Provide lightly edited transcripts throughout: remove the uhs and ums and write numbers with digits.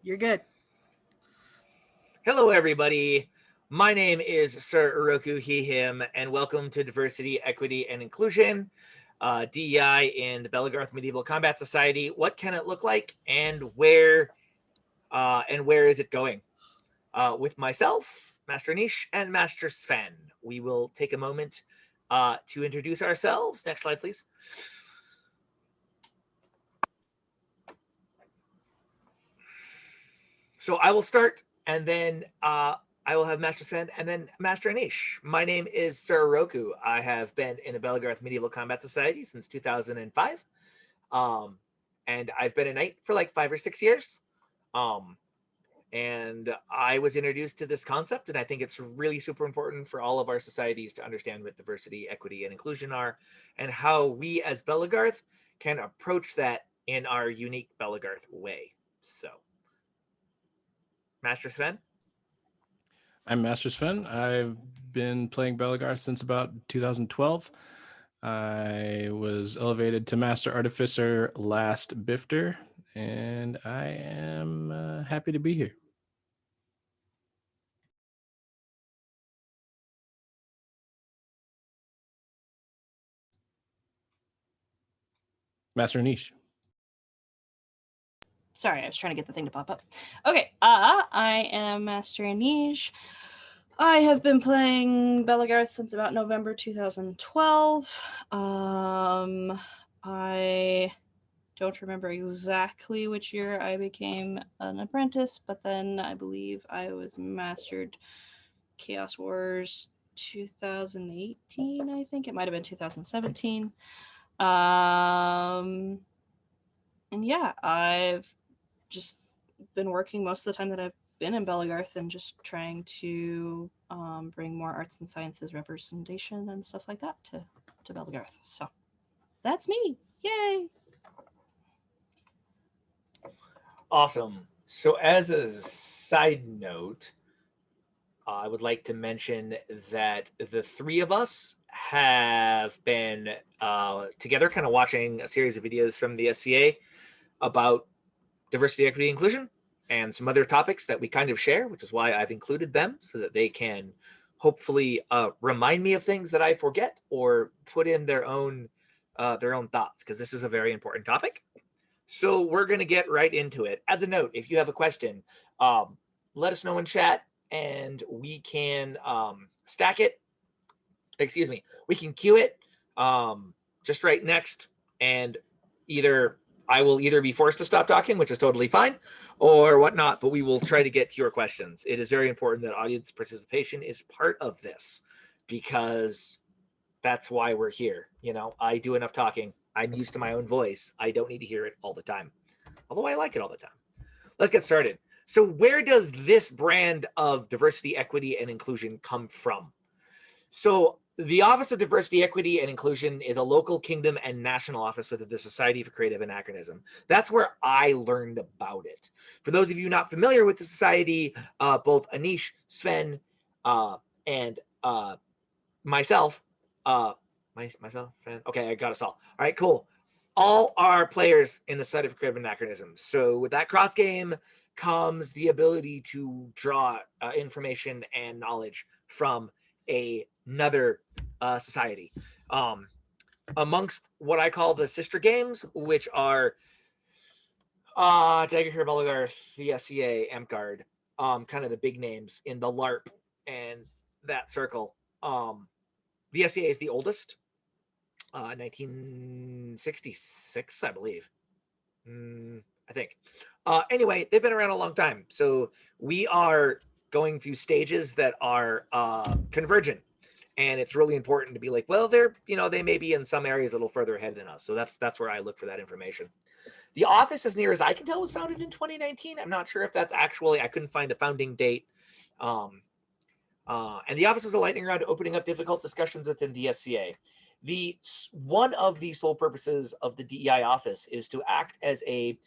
You're good. Hello, everybody. My name is Sir Oroku, he, him, and welcome to Diversity, Equity, and Inclusion, DEI in the Belegarth Medieval Combat Society. What can it look like, and where is it going? With myself, Master Anij, and Master Sven. We will take a moment to introduce ourselves. Next slide, please. So I will start, and then I will have Master Sven and then Master Anij. My name is Sir Oroku. I have been in the Belegarth Medieval Combat Society since 2005. And I've been a knight for like 5 or 6 years. And I was introduced to this concept, and I think it's really super important for all of our societies to understand what diversity, equity, and inclusion are, and how we as Belegarth can approach that in our unique Belegarth way. So, Master Sven? I'm Master Sven. I've been playing Belegarth since about 2012. I was elevated to Master Artificer last BFTR, and I am happy to be here. Master Anij. Sorry, I was trying to get the thing to pop up. Okay, I am Master Anij. I have been playing Belegarth since about November 2012. I don't remember exactly which year I became an apprentice, but then I believe I was mastered Chaos Wars 2018, I think. It might have been 2017. And yeah, I've just been working most of the time that I've been in Belegarth and just trying to bring more arts and sciences representation and stuff like that to Belegarth. So that's me. Yay! Awesome. So as a side note, I would like to mention that the three of us have been together kind of watching a series of videos from the SCA about diversity, equity, inclusion, and some other topics that we kind of share, which is why I've included them so that they can hopefully remind me of things that I forget or put in their own thoughts, because this is a very important topic. So we're going to get right into it. As a note, if you have a question, let us know in chat, and we can stack it. Excuse me. We can queue it just right next, and I will either be forced to stop talking, which is totally fine, or whatnot, but we will try to get to your questions. It is very important that audience participation is part of this, because that's why we're here. You know, I do enough talking. I'm used to my own voice. I don't need to hear it all the time, although I like it all the time. Let's get started. So where does this brand of diversity, equity, and inclusion come from? So the Office of Diversity, Equity, and Inclusion is a local kingdom and national office within the Society for Creative Anachronism. That's where I learned about it. For those of you not familiar with the society, both Anij, Sven, and myself, okay, I got us all. All right, cool. All are players in the Society for Creative Anachronism. So with that cross game comes the ability to draw information and knowledge from another society. Amongst what I call the sister games, which are Daggershire, Belegarth, the SCA, Amtgard, kind of the big names in the LARP and that circle. The SCA is the oldest, 1966, I believe. I think. Anyway, they've been around a long time. So we are going through stages that are convergent. And it's really important to be like, well, they may be in some areas a little further ahead than us. So that's where I look for that information. The office, as near as I can tell, was founded in 2019. I'm not sure if that's actually, I couldn't find a founding date. And the office was a lightning rod opening up difficult discussions within the SCA. One of the sole purposes of the DEI office is to act as a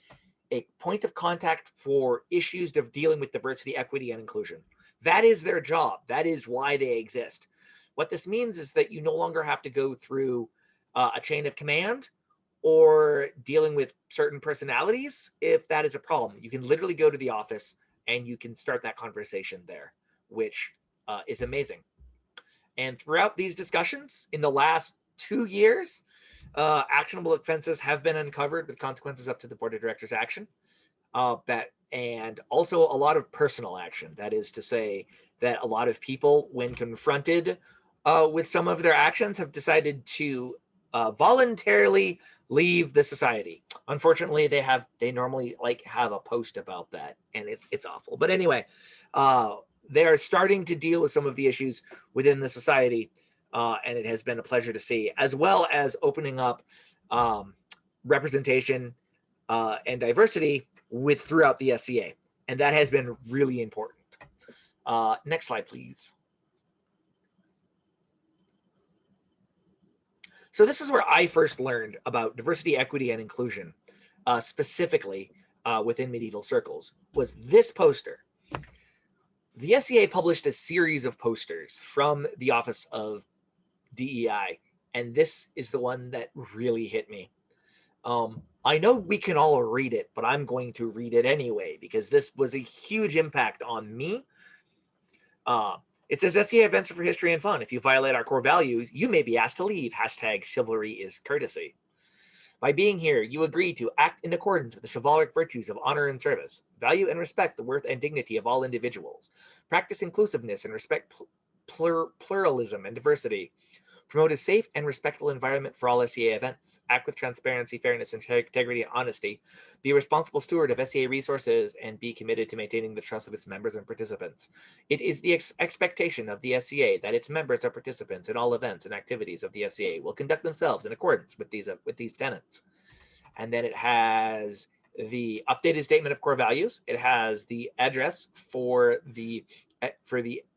point of contact for issues of dealing with diversity, equity, and inclusion. That is their job. That is why they exist. What this means is that you no longer have to go through a chain of command or dealing with certain personalities, if that is a problem, you can literally go to the office and you can start that conversation there, which is amazing. And throughout these discussions in the last 2 years, actionable offenses have been uncovered with consequences up to the board of directors action. And also a lot of personal action. That is to say that a lot of people, when confronted with some of their actions, have decided to voluntarily leave the society. Unfortunately, they normally have a post about that, and it's awful. But anyway, they are starting to deal with some of the issues within the society, and it has been a pleasure to see, as well as opening up representation and diversity throughout the SCA, and that has been really important. Next slide, please. So this is where I first learned about diversity, equity, and inclusion, specifically within medieval circles, was this poster. The SCA published a series of posters from the Office of DEI, and this is the one that really hit me. I know we can all read it, but I'm going to read it anyway because this was a huge impact on me. It says SCA events are for history and fun. If you violate our core values, you may be asked to leave. # chivalry is courtesy. By being here, you agree to act in accordance with the chivalric virtues of honor and service, value and respect the worth and dignity of all individuals, practice inclusiveness and respect pluralism and diversity, promote a safe and respectful environment for all SCA events, act with transparency, fairness, integrity, and honesty, be a responsible steward of SCA resources, and be committed to maintaining the trust of its members and participants. It is the expectation of the SCA that its members or participants in all events and activities of the SCA will conduct themselves in accordance with these tenets. And then it has the updated statement of core values. It has the address for the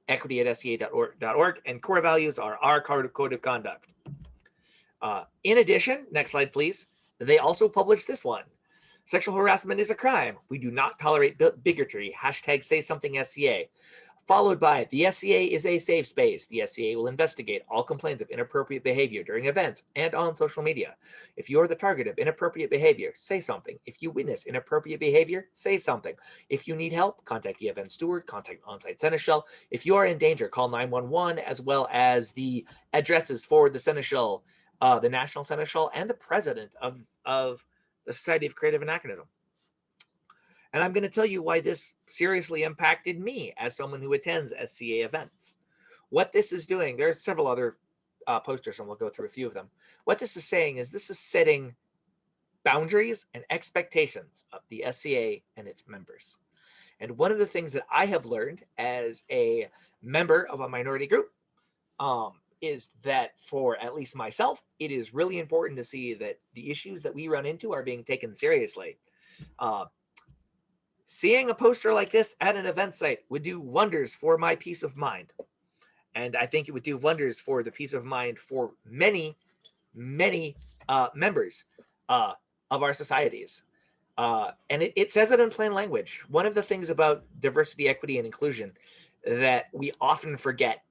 equity@sca.org, and core values are our code of conduct. In addition, next slide, please. They also published this one. Sexual harassment is a crime. We do not tolerate bigotry. # say something SCA. Followed by, the SCA is a safe space. The SCA will investigate all complaints of inappropriate behavior during events and on social media. If you are the target of inappropriate behavior, say something. If you witness inappropriate behavior, say something. If you need help, contact the event steward, contact on-site seneschal. If you are in danger, call 911, as well as the addresses for the seneschal, the national seneschal, and the president of the Society of Creative Anachronism. And I'm going to tell you why this seriously impacted me as someone who attends SCA events. What this is doing, there are several other posters, and we'll go through a few of them. What this is saying is this is setting boundaries and expectations of the SCA and its members. And one of the things that I have learned as a member of a minority group is that for at least myself, it is really important to see that the issues that we run into are being taken seriously. Seeing a poster like this at an event site would do wonders for my peace of mind. And I think it would do wonders for the peace of mind for many, many members of our societies. And it says it in plain language. One of the things about diversity, equity, and inclusion that we often forget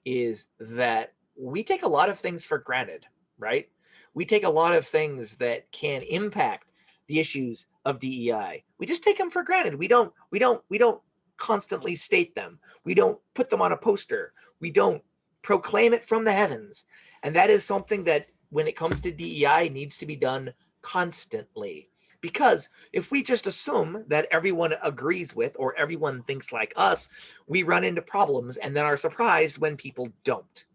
is that we take a lot of things for granted, right? We take a lot of things that can impact the issues of DEI. We just take them for granted. We don't constantly state them. We don't put them on a poster. We don't proclaim it from the heavens. And that is something that when it comes to DEI needs to be done constantly. Because if we just assume that everyone agrees with or everyone thinks like us, we run into problems and then are surprised when people don't.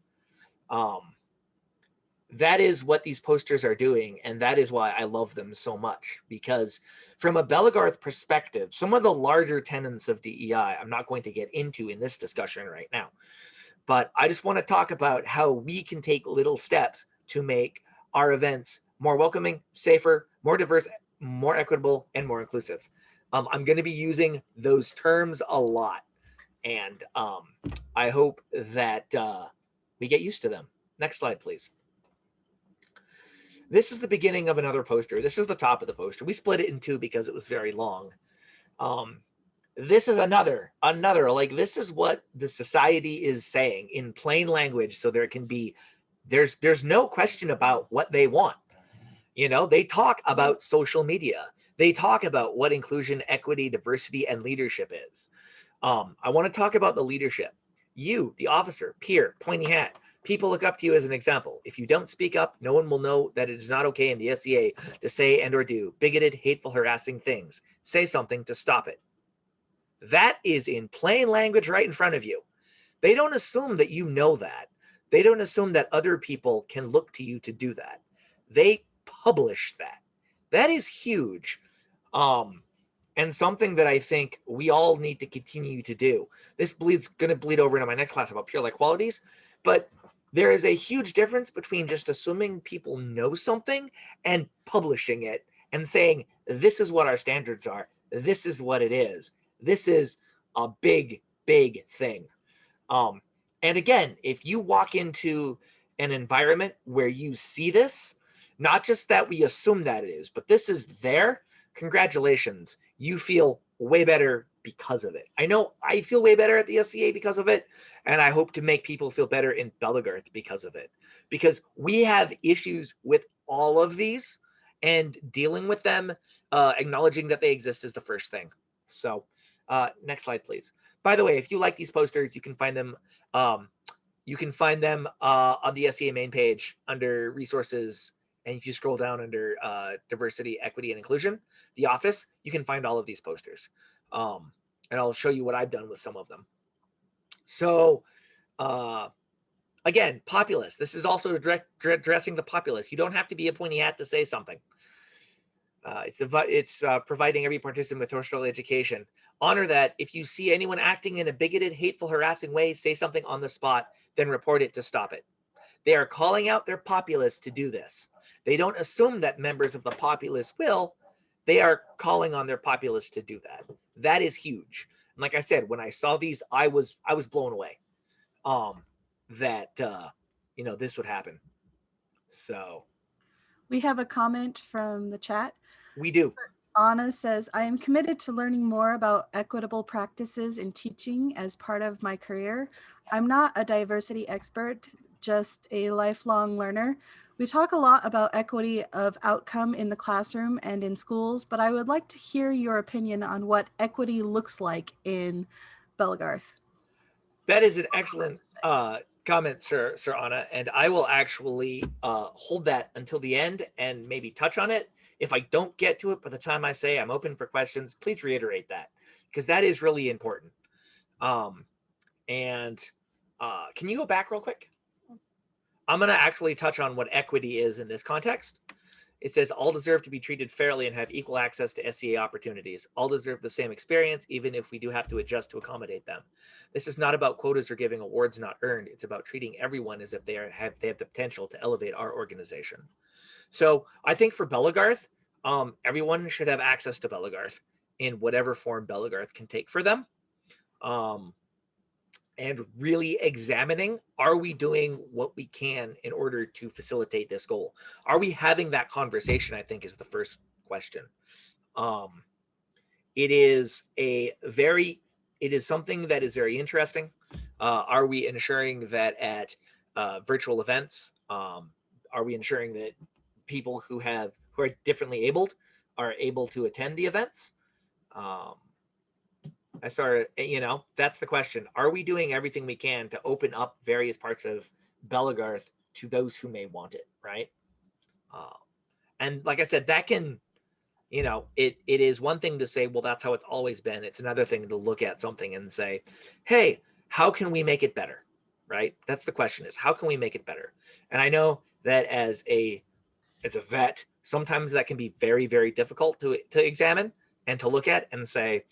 That is what these posters are doing, and that is why I love them so much. Because from a Belegarth perspective, some of the larger tenets of DEI I'm not going to get into in this discussion right now, but I just want to talk about how we can take little steps to make our events more welcoming, safer, more diverse, more equitable, and more inclusive. I'm going to be using those terms a lot, and I hope that we get used to them. Next slide, please. This is the beginning of another poster. This is the top of the poster. We split it in two because it was very long. This is another, like this is what the society is saying in plain language. So there can be, there's no question about what they want. They talk about social media. They talk about what inclusion, equity, diversity, and leadership is. I want to talk about the leadership. You, the officer, peer, pointy hat, people look up to you as an example. If you don't speak up, no one will know that it is not okay in the SEA to say and or do bigoted, hateful, harassing things. Say something to stop it. That is in plain language right in front of you. They don't assume that you know that. They don't assume that other people can look to you to do that. They publish that. That is huge. And something that I think we all need to continue to do. This going to bleed over into my next class about peer-like qualities, but there is a huge difference between just assuming people know something and publishing it and saying, this is what our standards are. This is what it is. This is a big, big thing. And again, if you walk into an environment where you see this, not just that we assume that it is, but this is there, congratulations. You feel way better because of it. I know I feel way better at the SCA because of it, and I hope to make people feel better in Belegarth because of it. Because we have issues with all of these, and dealing with them, acknowledging that they exist is the first thing. So next slide, please. By the way, if you like these posters, you can find them on the SCA main page under resources. And if you scroll down under diversity, equity, and inclusion, the office, you can find all of these posters. And I'll show you what I've done with some of them. So again, populace. This is also addressing the populace. You don't have to be a pointy hat to say something. It's providing every participant with social education. Honor that. If you see anyone acting in a bigoted, hateful, harassing way, say something on the spot, then report it to stop it. They are calling out their populace to do this. They don't assume that members of the populace will. They are calling on their populace to do that. That is huge. And like I said, when I saw these, I was blown away that this would happen. So we have a comment from the chat. We do. Anna says, I am committed to learning more about equitable practices in teaching as part of my career. I'm not a diversity expert, just a lifelong learner. We talk a lot about equity of outcome in the classroom and in schools, but I would like to hear your opinion on what equity looks like in Belegarth. That is an excellent comment, Sir Anna, and I will actually hold that until the end and maybe touch on it. If I don't get to it by the time I say I'm open for questions, please reiterate that, because that is really important. Can you go back real quick? I'm going to actually touch on what equity is in this context. It says all deserve to be treated fairly and have equal access to SCA opportunities. All deserve the same experience, even if we do have to adjust to accommodate them. This is not about quotas or giving awards not earned. It's about treating everyone as if they have the potential to elevate our organization. So I think for Belegarth, everyone should have access to Belegarth in whatever form Belegarth can take for them. And really examining, are we doing what we can in order to facilitate this goal? Are we having that conversation, I think, is the first question. It is something that is very interesting. Are we ensuring that at virtual events, are we ensuring that people who are differently abled are able to attend the events? That's the question. Are we doing everything we can to open up various parts of Belegarth to those who may want it, right? And like I said, that can, it is one thing to say, well, that's how it's always been. It's another thing to look at something and say, hey, how can we make it better, right? That's the question, is how can we make it better? And I know that as a vet, sometimes that can be very, very difficult to examine and to look at and say,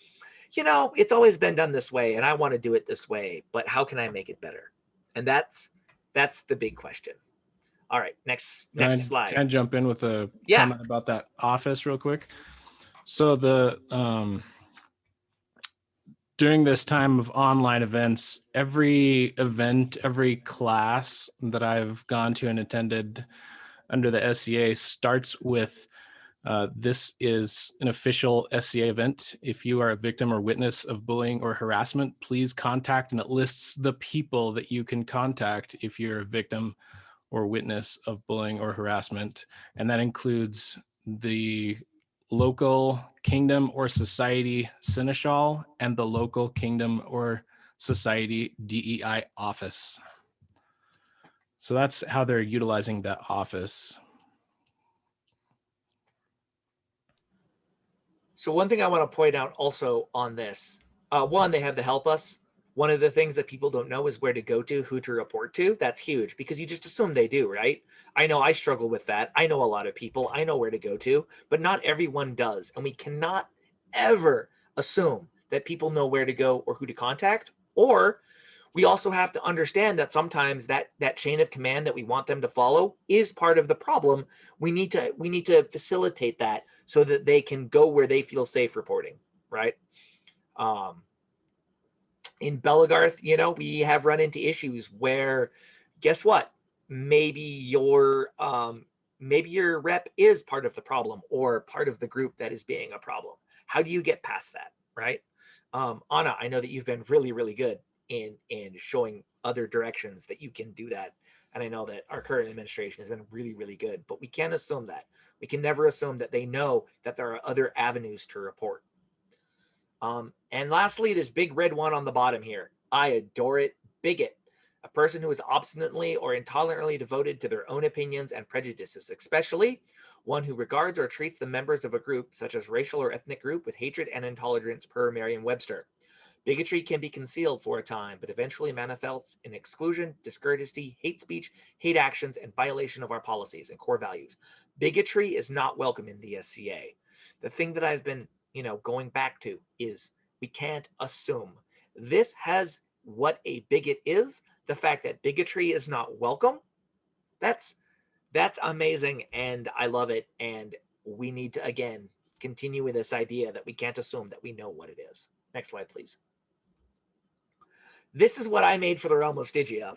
it's always been done this way and I want to do it this way, but how can I make it better? And that's the big question. All right, next slide. Can I jump in with a comment about that office real quick? So during this time of online events, every event, every class that I've gone to and attended under the SCA starts with this is an official SCA event. If you are a victim or witness of bullying or harassment, please contact, and it lists the people that you can contact if you're a victim or witness of bullying or harassment. And that includes the local kingdom or society seneschal and the local kingdom or society DEI office. So that's how they're utilizing that office. So one thing I want to point out also on this, one, they have the help us. One of the things that people don't know is where to go to, who to report to. That's huge because you just assume they do, right? I know I struggle with that. I know a lot of people. I know where to go to, but not everyone does. And we cannot ever assume that people know where to go or who to contact. Or we also have to understand that sometimes that chain of command that we want them to follow is part of the problem. We need to facilitate that so that they can go where they feel safe reporting, right? In Belegarth, we have run into issues where, guess what? Maybe your rep is part of the problem or part of the group that is being a problem. How do you get past that, right? Anna, I know that you've been really, really good in showing other directions that you can do that. And I know that our current administration has been really, really good, but we can't assume that. We can never assume that they know that there are other avenues to report. And lastly, this big red one on the bottom here. I adore it. Bigot. A person who is obstinately or intolerantly devoted to their own opinions and prejudices, especially one who regards or treats the members of a group, such as racial or ethnic group, with hatred and intolerance per Merriam-Webster. Bigotry can be concealed for a time, but eventually manifests in exclusion, discourtesy, hate speech, hate actions, and violation of our policies and core values. Bigotry is not welcome in the SCA. The thing that I've been, going back to is we can't assume. This has what a bigot is. The fact that bigotry is not welcome, that's amazing, and I love it. And we need to, again, continue with this idea that we can't assume that we know what it is. Next slide, please. This is what I made for the realm of Stygia.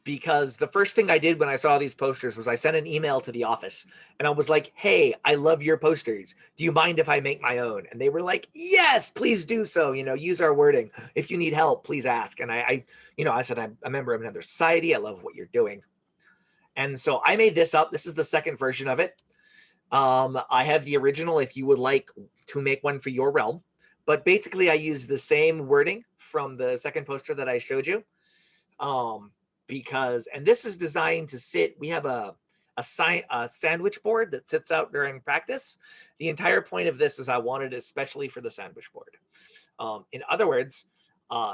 Because the first thing I did when I saw these posters was I sent an email to the office and I was like, hey, I love your posters. Do you mind if I make my own? And they were like, yes, please do so. Use our wording. If you need help, please ask. And I said, I'm a member of another society. I love what you're doing. And so I made this up. This is the second version of it. I have the original if you would like to make one for your realm. But basically, I use the same wording from the second poster that I showed you. Because this is designed to sit, we have a sandwich board that sits out during practice. The entire point of this is I wanted it especially for the sandwich board. In other words,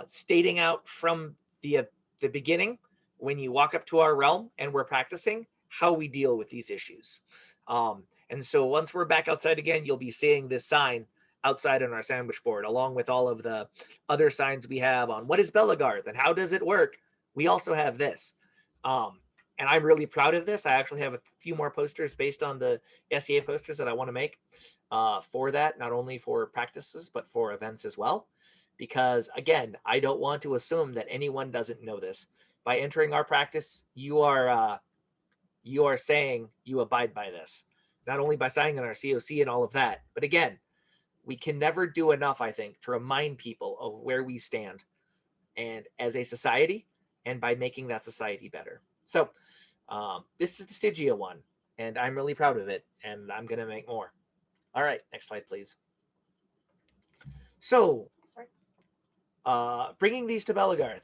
stating out from the beginning, when you walk up to our realm and we're practicing, how we deal with these issues. And so once we're back outside again, you'll be seeing this sign outside on our sandwich board, along with all of the other signs we have on what is Belegarth and how does it work. We also have this. And I'm really proud of this. I actually have a few more posters based on the SEA posters that I want to make for that, not only for practices, but for events as well. Because again, I don't want to assume that anyone doesn't know this. By entering our practice, you are saying you abide by this, not only by signing on our COC and all of that, but again, we can never do enough, I think, to remind people of where we stand and as a society, and by making that society better. So this is the Stygia one, and I'm really proud of it, and I'm going to make more. All right, next slide, please. So, bringing these to Belegarth.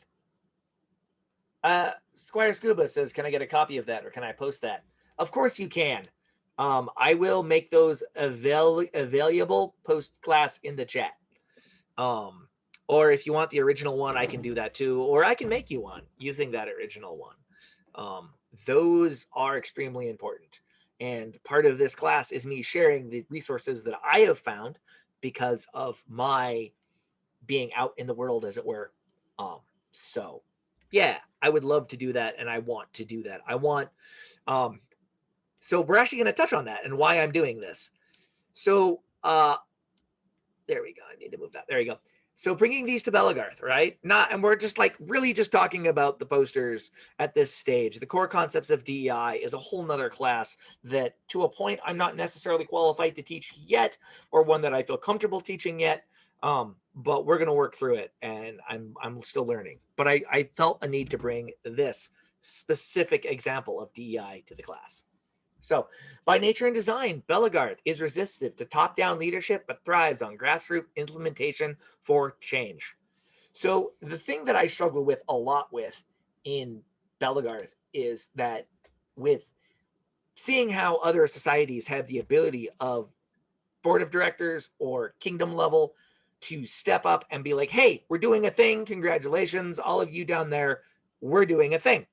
Squire Scuba says, can I get a copy of that, or can I post that? Of course you can. I will make those available post-class in the chat. Or if you want the original one, I can do that too. Or I can make you one using that original one. Those are extremely important. And part of this class is me sharing the resources that I have found because of my being out in the world, as it were. So yeah, I would love to do that. And I want to do that. So we're actually going to touch on that and why I'm doing this. So there we go. I need to move that. There you go. So bringing these to Belegarth, right? And we're just really just talking about the posters at this stage. The core concepts of DEI is a whole nother class that, to a point, I'm not necessarily qualified to teach yet, or one that I feel comfortable teaching yet. But we're going to work through it, and I'm still learning. But I felt a need to bring this specific example of DEI to the class. So, by nature and design, Belegarth is resistive to top-down leadership, but thrives on grassroots implementation for change. So, the thing that I struggle with a lot with in Belegarth is that with seeing how other societies have the ability of board of directors or kingdom level to step up and be like, hey, we're doing a thing. Congratulations, all of you down there, we're doing a thing.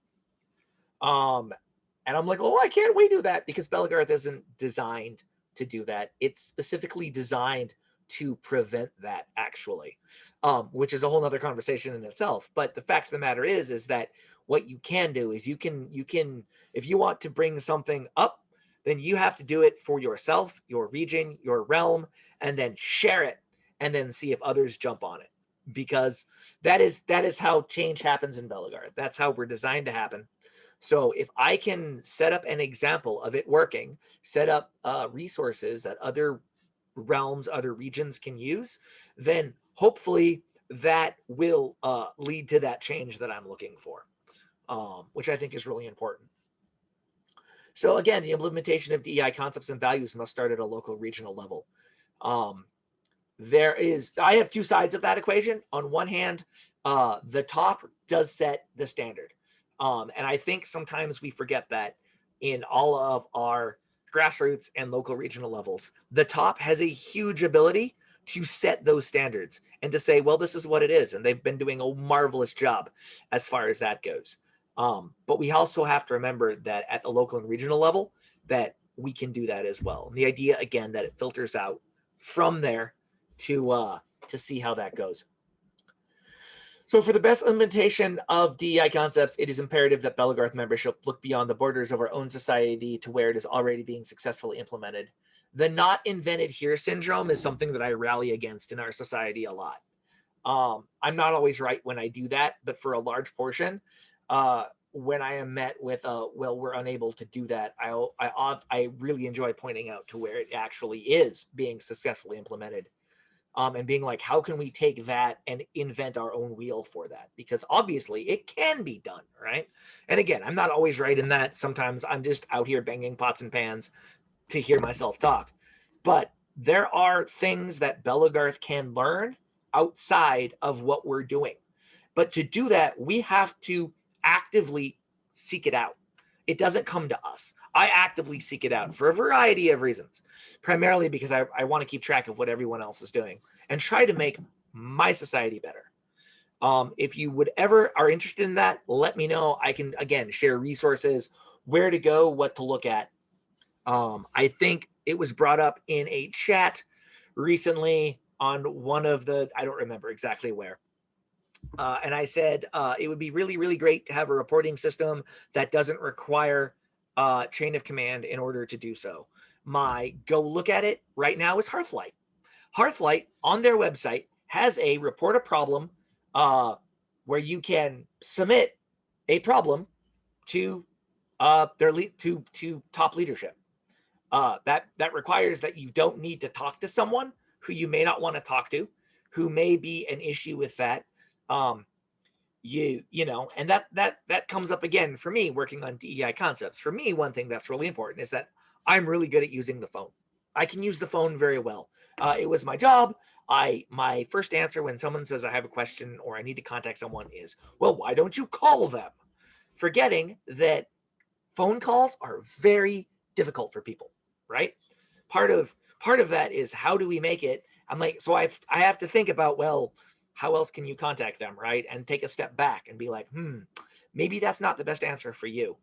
And I'm like, oh, why can't we do that? Because Belegarth isn't designed to do that. It's specifically designed to prevent that, actually, which is a whole nother conversation in itself. But the fact of the matter is that what you can do is you can, if you want to bring something up, then you have to do it for yourself, your region, your realm, and then share it, and then see if others jump on it. Because that is how change happens in Belegarth. That's how we're designed to happen. So if I can set up an example of it working, set up resources that other realms, other regions can use, then hopefully that will lead to that change that I'm looking for, which I think is really important. So again, the implementation of DEI concepts and values must start at a local regional level. I have two sides of that equation. On one hand, the top does set the standard. And I think sometimes we forget that in all of our grassroots and local regional levels, the top has a huge ability to set those standards and to say, well, this is what it is. And they've been doing a marvelous job as far as that goes. But we also have to remember that at the local and regional level, that we can do that as well. And the idea, again, that it filters out from there to see how that goes. So for the best implementation of DEI concepts, it is imperative that Belegarth membership look beyond the borders of our own society to where it is already being successfully implemented. The not invented here syndrome is something that I rally against in our society a lot. I'm not always right when I do that, but for a large portion, when I am met with, well, we're unable to do that, I really enjoy pointing out to where it actually is being successfully implemented. And being like, how can we take that and invent our own wheel for that? Because obviously it can be done, right? And again, I'm not always right in that. Sometimes I'm just out here banging pots and pans to hear myself talk. But there are things that Belegarth can learn outside of what we're doing. But to do that, we have to actively seek it out. It doesn't come to us. I actively seek it out for a variety of reasons, primarily because I want to keep track of what everyone else is doing and try to make my society better. If you would ever are interested in that, let me know. I can, again, share resources, where to go, what to look at. I think it was brought up in a chat recently on one of the, I don't remember exactly where. And I said it would be really, really great to have a reporting system that doesn't require chain of command in order to do so. My go look at it right now is Hearthlight. Hearthlight on their website has a report a problem where you can submit a problem to to top leadership. That requires that you don't need to talk to someone who you may not want to talk to, who may be an issue with that. You know, and that comes up again for me working on DEI concepts. For me, one thing that's really important is that I'm really good at using the phone. I can use the phone very well. It was my job. My first answer when someone says I have a question or I need to contact someone is, well, why don't you call them? Forgetting that phone calls are very difficult for people, right? Part of that is, how do we make it? I'm like, so I have to think about, well, how else can you contact them, right? And take a step back and be like, maybe that's not the best answer for you.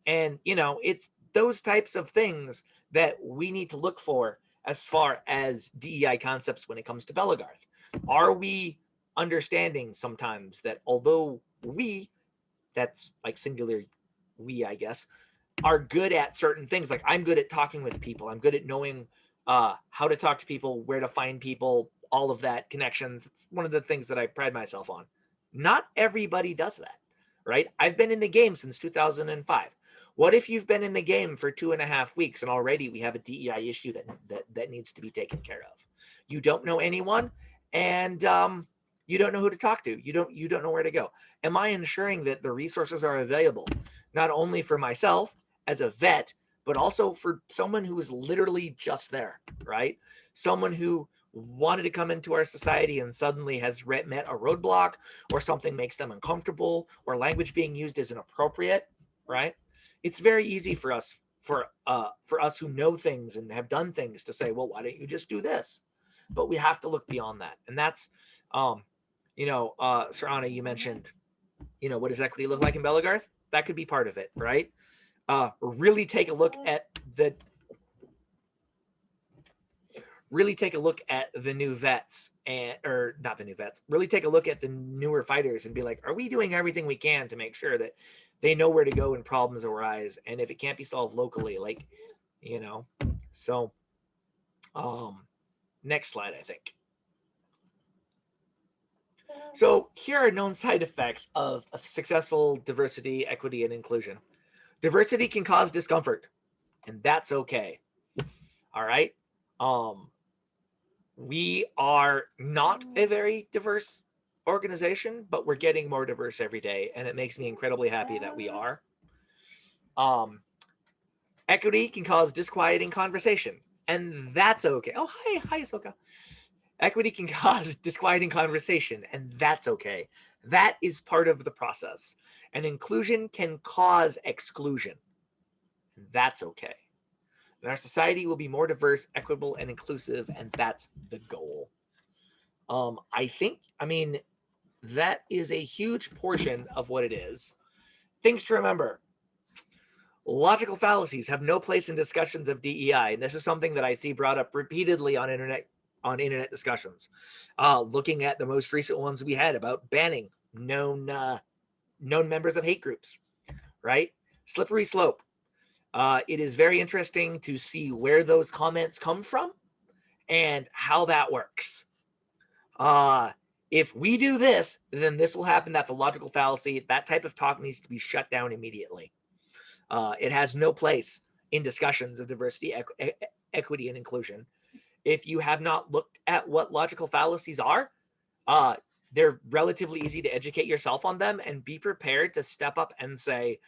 And, you know, it's those types of things that we need to look for as far as DEI concepts when it comes to Belegarth. Are we understanding sometimes that although we, that's like singular we, I guess, are good at certain things, like I'm good at talking with people, I'm good at knowing how to talk to people, where to find people, all of that, connections. It's one of the things that I pride myself on. Not everybody does that, right? I've been in the game since 2005. What if you've been in the game for 2.5 weeks and already we have a DEI issue that needs to be taken care of? You don't know anyone, and You don't know who to talk to. You don't know where to go. Am I ensuring that the resources are available, not only for myself as a vet, but also for someone who is literally just there, right? Someone who wanted to come into our society and suddenly has met a roadblock, or something makes them uncomfortable, or language being used is inappropriate, right? It's very easy for us who know things and have done things to say, well, why don't you just do this? But we have to look beyond that. And that's, Sir Anna, you mentioned, what does equity look like in Belegarth? That could be part of it, right? Really take a look at the new vets, or not the new vets, really take a look at the newer fighters and be like, are we doing everything we can to make sure that they know where to go when problems arise? And if it can't be solved locally, so next slide, I think. So here are known side effects of successful diversity, equity, and inclusion. Diversity can cause discomfort, and that's okay. All right. We are not a very diverse organization, but we're getting more diverse every day, and it makes me incredibly happy that we are. Equity can cause disquieting conversation, and that's okay. Oh, hi, Ahsoka. Equity can cause disquieting conversation, and that's okay. That is part of the process. And inclusion can cause exclusion. And that's okay. And our society will be more diverse, equitable, and inclusive, and that's the goal. That is a huge portion of what it is. Things to remember. Logical fallacies have no place in discussions of DEI, and this is something that I see brought up repeatedly on internet discussions. Looking at the most recent ones we had about banning known members of hate groups, right? Slippery slope. It is very interesting to see where those comments come from and how that works. If we do this, then this will happen. That's a logical fallacy. That type of talk needs to be shut down immediately. It has no place in discussions of diversity, equity, and inclusion. If you have not looked at what logical fallacies are, they're relatively easy to educate yourself on them and be prepared to step up and say,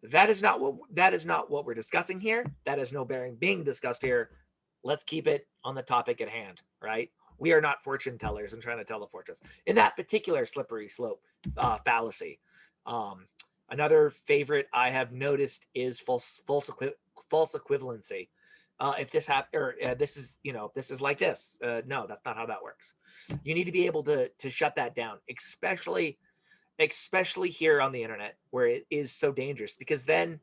that is not what we're discussing here. That is no bearing being discussed here. Let's keep it on the topic at hand, right? We are not fortune tellers and trying to tell the fortunes. In that particular slippery slope fallacy. Another favorite I have noticed is false equivalency. If this this is like this. No, that's not how that works. You need to be able to shut that down, especially here on the internet where it is so dangerous, because then,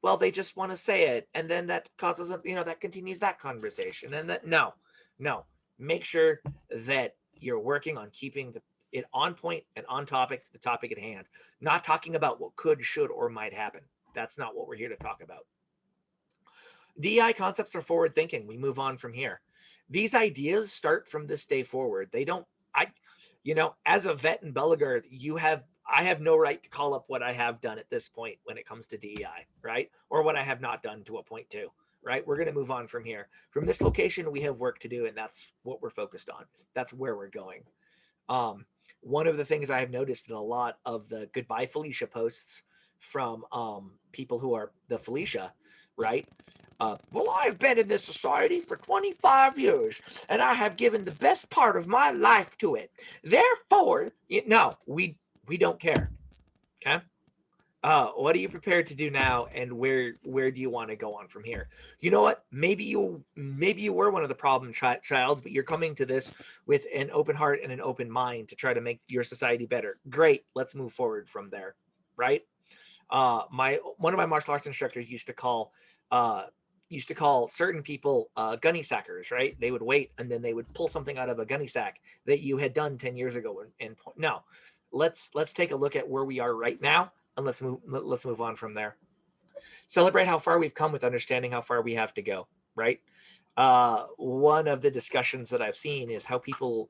well, they just want to say it, and then that causes that continues that conversation, and that no, make sure that you're working on keeping it on point and on topic to the topic at hand, not talking about what could, should, or might happen. That's not what we're here to talk about. DEI concepts are forward thinking. We move on from here. These ideas start from this day forward. They don't, as a vet in Belegarth, I have no right to call up what I have done at this point when it comes to DEI, right? Or what I have not done to a point too, right? We're going to move on from here. From this location, we have work to do, and that's what we're focused on. That's where we're going. One of the things I have noticed in a lot of the Goodbye Felicia posts from people who are the Felicia, right? Well, I've been in this society for 25 years, and I have given the best part of my life to it. Therefore, no, we don't care. Okay. What are you prepared to do now, and where do you want to go on from here? You know what? Maybe you were one of the problem childs, but you're coming to this with an open heart and an open mind to try to make your society better. Great. Let's move forward from there. Right. One of my martial arts instructors used to call certain people gunny sackers, right? They would wait, and then they would pull something out of a gunny sack that you had done 10 years ago. And no, let's take a look at where we are right now, and let's move on from there. Celebrate how far we've come with understanding how far we have to go, right? One of the discussions that I've seen is how people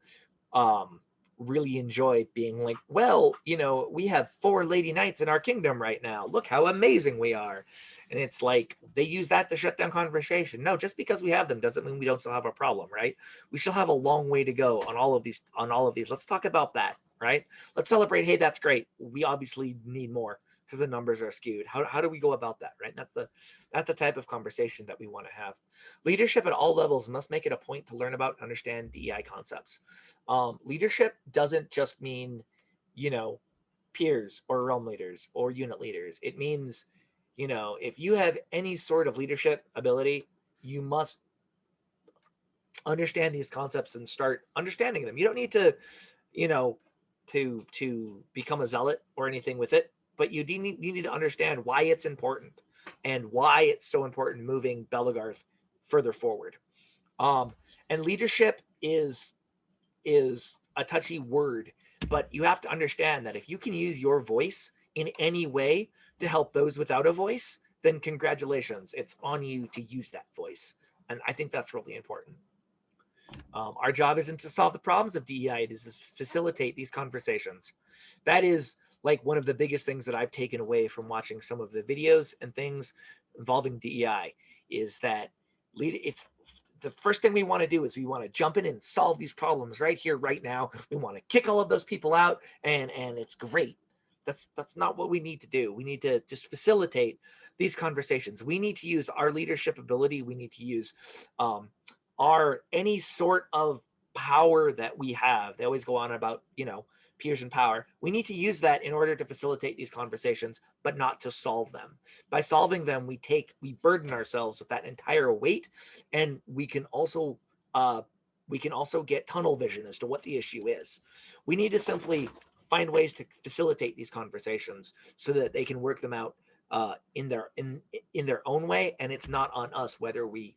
really enjoy being like, well, you know, we have 4 lady knights in our kingdom right now. Look how amazing we are. And it's like they use that to shut down conversation. No, just because we have them doesn't mean we don't still have a problem, right? We still have a long way to go on all of these. Let's talk about that, right? Let's celebrate. Hey, that's great. We obviously need more because the numbers are skewed. How do we go about that, right? That's the type of conversation that we want to have. Leadership at all levels must make it a point to learn about and understand DEI concepts. Leadership doesn't just mean, you know, peers or realm leaders or unit leaders. It means, you know, if you have any sort of leadership ability, you must understand these concepts and start understanding them. You don't need to, you know, to become a zealot or anything with it, but you need to understand why it's important and why it's so important moving Belegarth further forward. And leadership is a touchy word, but you have to understand that if you can use your voice in any way to help those without a voice, then congratulations, it's on you to use that voice. And I think that's really important. Our job isn't to solve the problems of DEI, it is to facilitate these conversations. That is like one of the biggest things that I've taken away from watching some of the videos and things involving DEI is that it's the first thing we want to do is we want to jump in and solve these problems right here, right now. We want to kick all of those people out, and it's great. That's not what we need to do. We need to just facilitate these conversations. We need to use our leadership ability. We need to use our any sort of power that we have. They always go on about, you know, peers and power. We need to use that in order to facilitate these conversations, but not to solve them. By solving them, we burden ourselves with that entire weight, and we can also get tunnel vision as to what the issue is. We need to simply find ways to facilitate these conversations so that they can work them out in their own way, and it's not on us whether we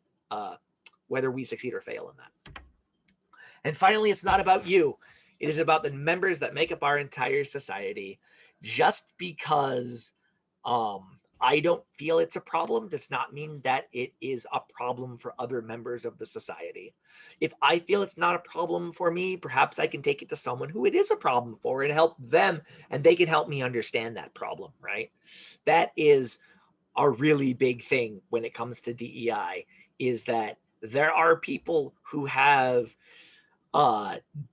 succeed or fail in that. And finally, it's not about you. It is about the members that make up our entire society. Just because I don't feel it's a problem does not mean that it is a problem for other members of the society. If I feel it's not a problem for me, perhaps I can take it to someone who it is a problem for and help them, and they can help me understand that problem, right? That is a really big thing when it comes to DEI, is that there are people who have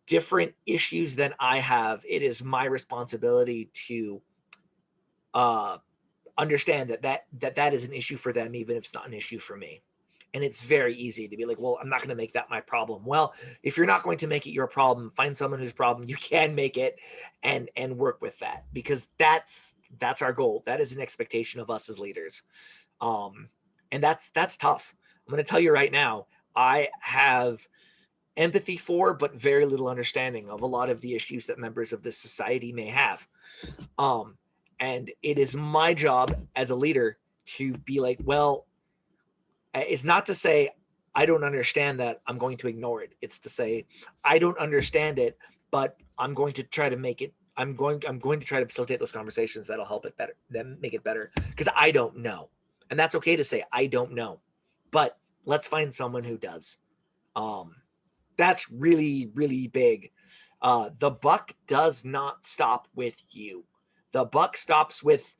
different issues than I have. It is my responsibility to understand that is an issue for them, even if it's not an issue for me. And it's very easy to be like, well, I'm not going to make that my problem. Well, if you're not going to make it your problem, find someone whose problem you can make it and work with that, because that's our goal. That is an expectation of us as leaders. And that's tough. I'm going to tell you right now, I have empathy for, but very little understanding of a lot of the issues that members of this society may have. And it is my job as a leader to be like, well, it's not to say I don't understand that I'm going to ignore it. It's to say I don't understand it, but I'm going to try to make it. I'm going to try to facilitate those conversations that'll help it better, then make it better, because I don't know. And that's okay to say I don't know, but let's find someone who does. That's really, really big. The buck does not stop with you. The buck stops with,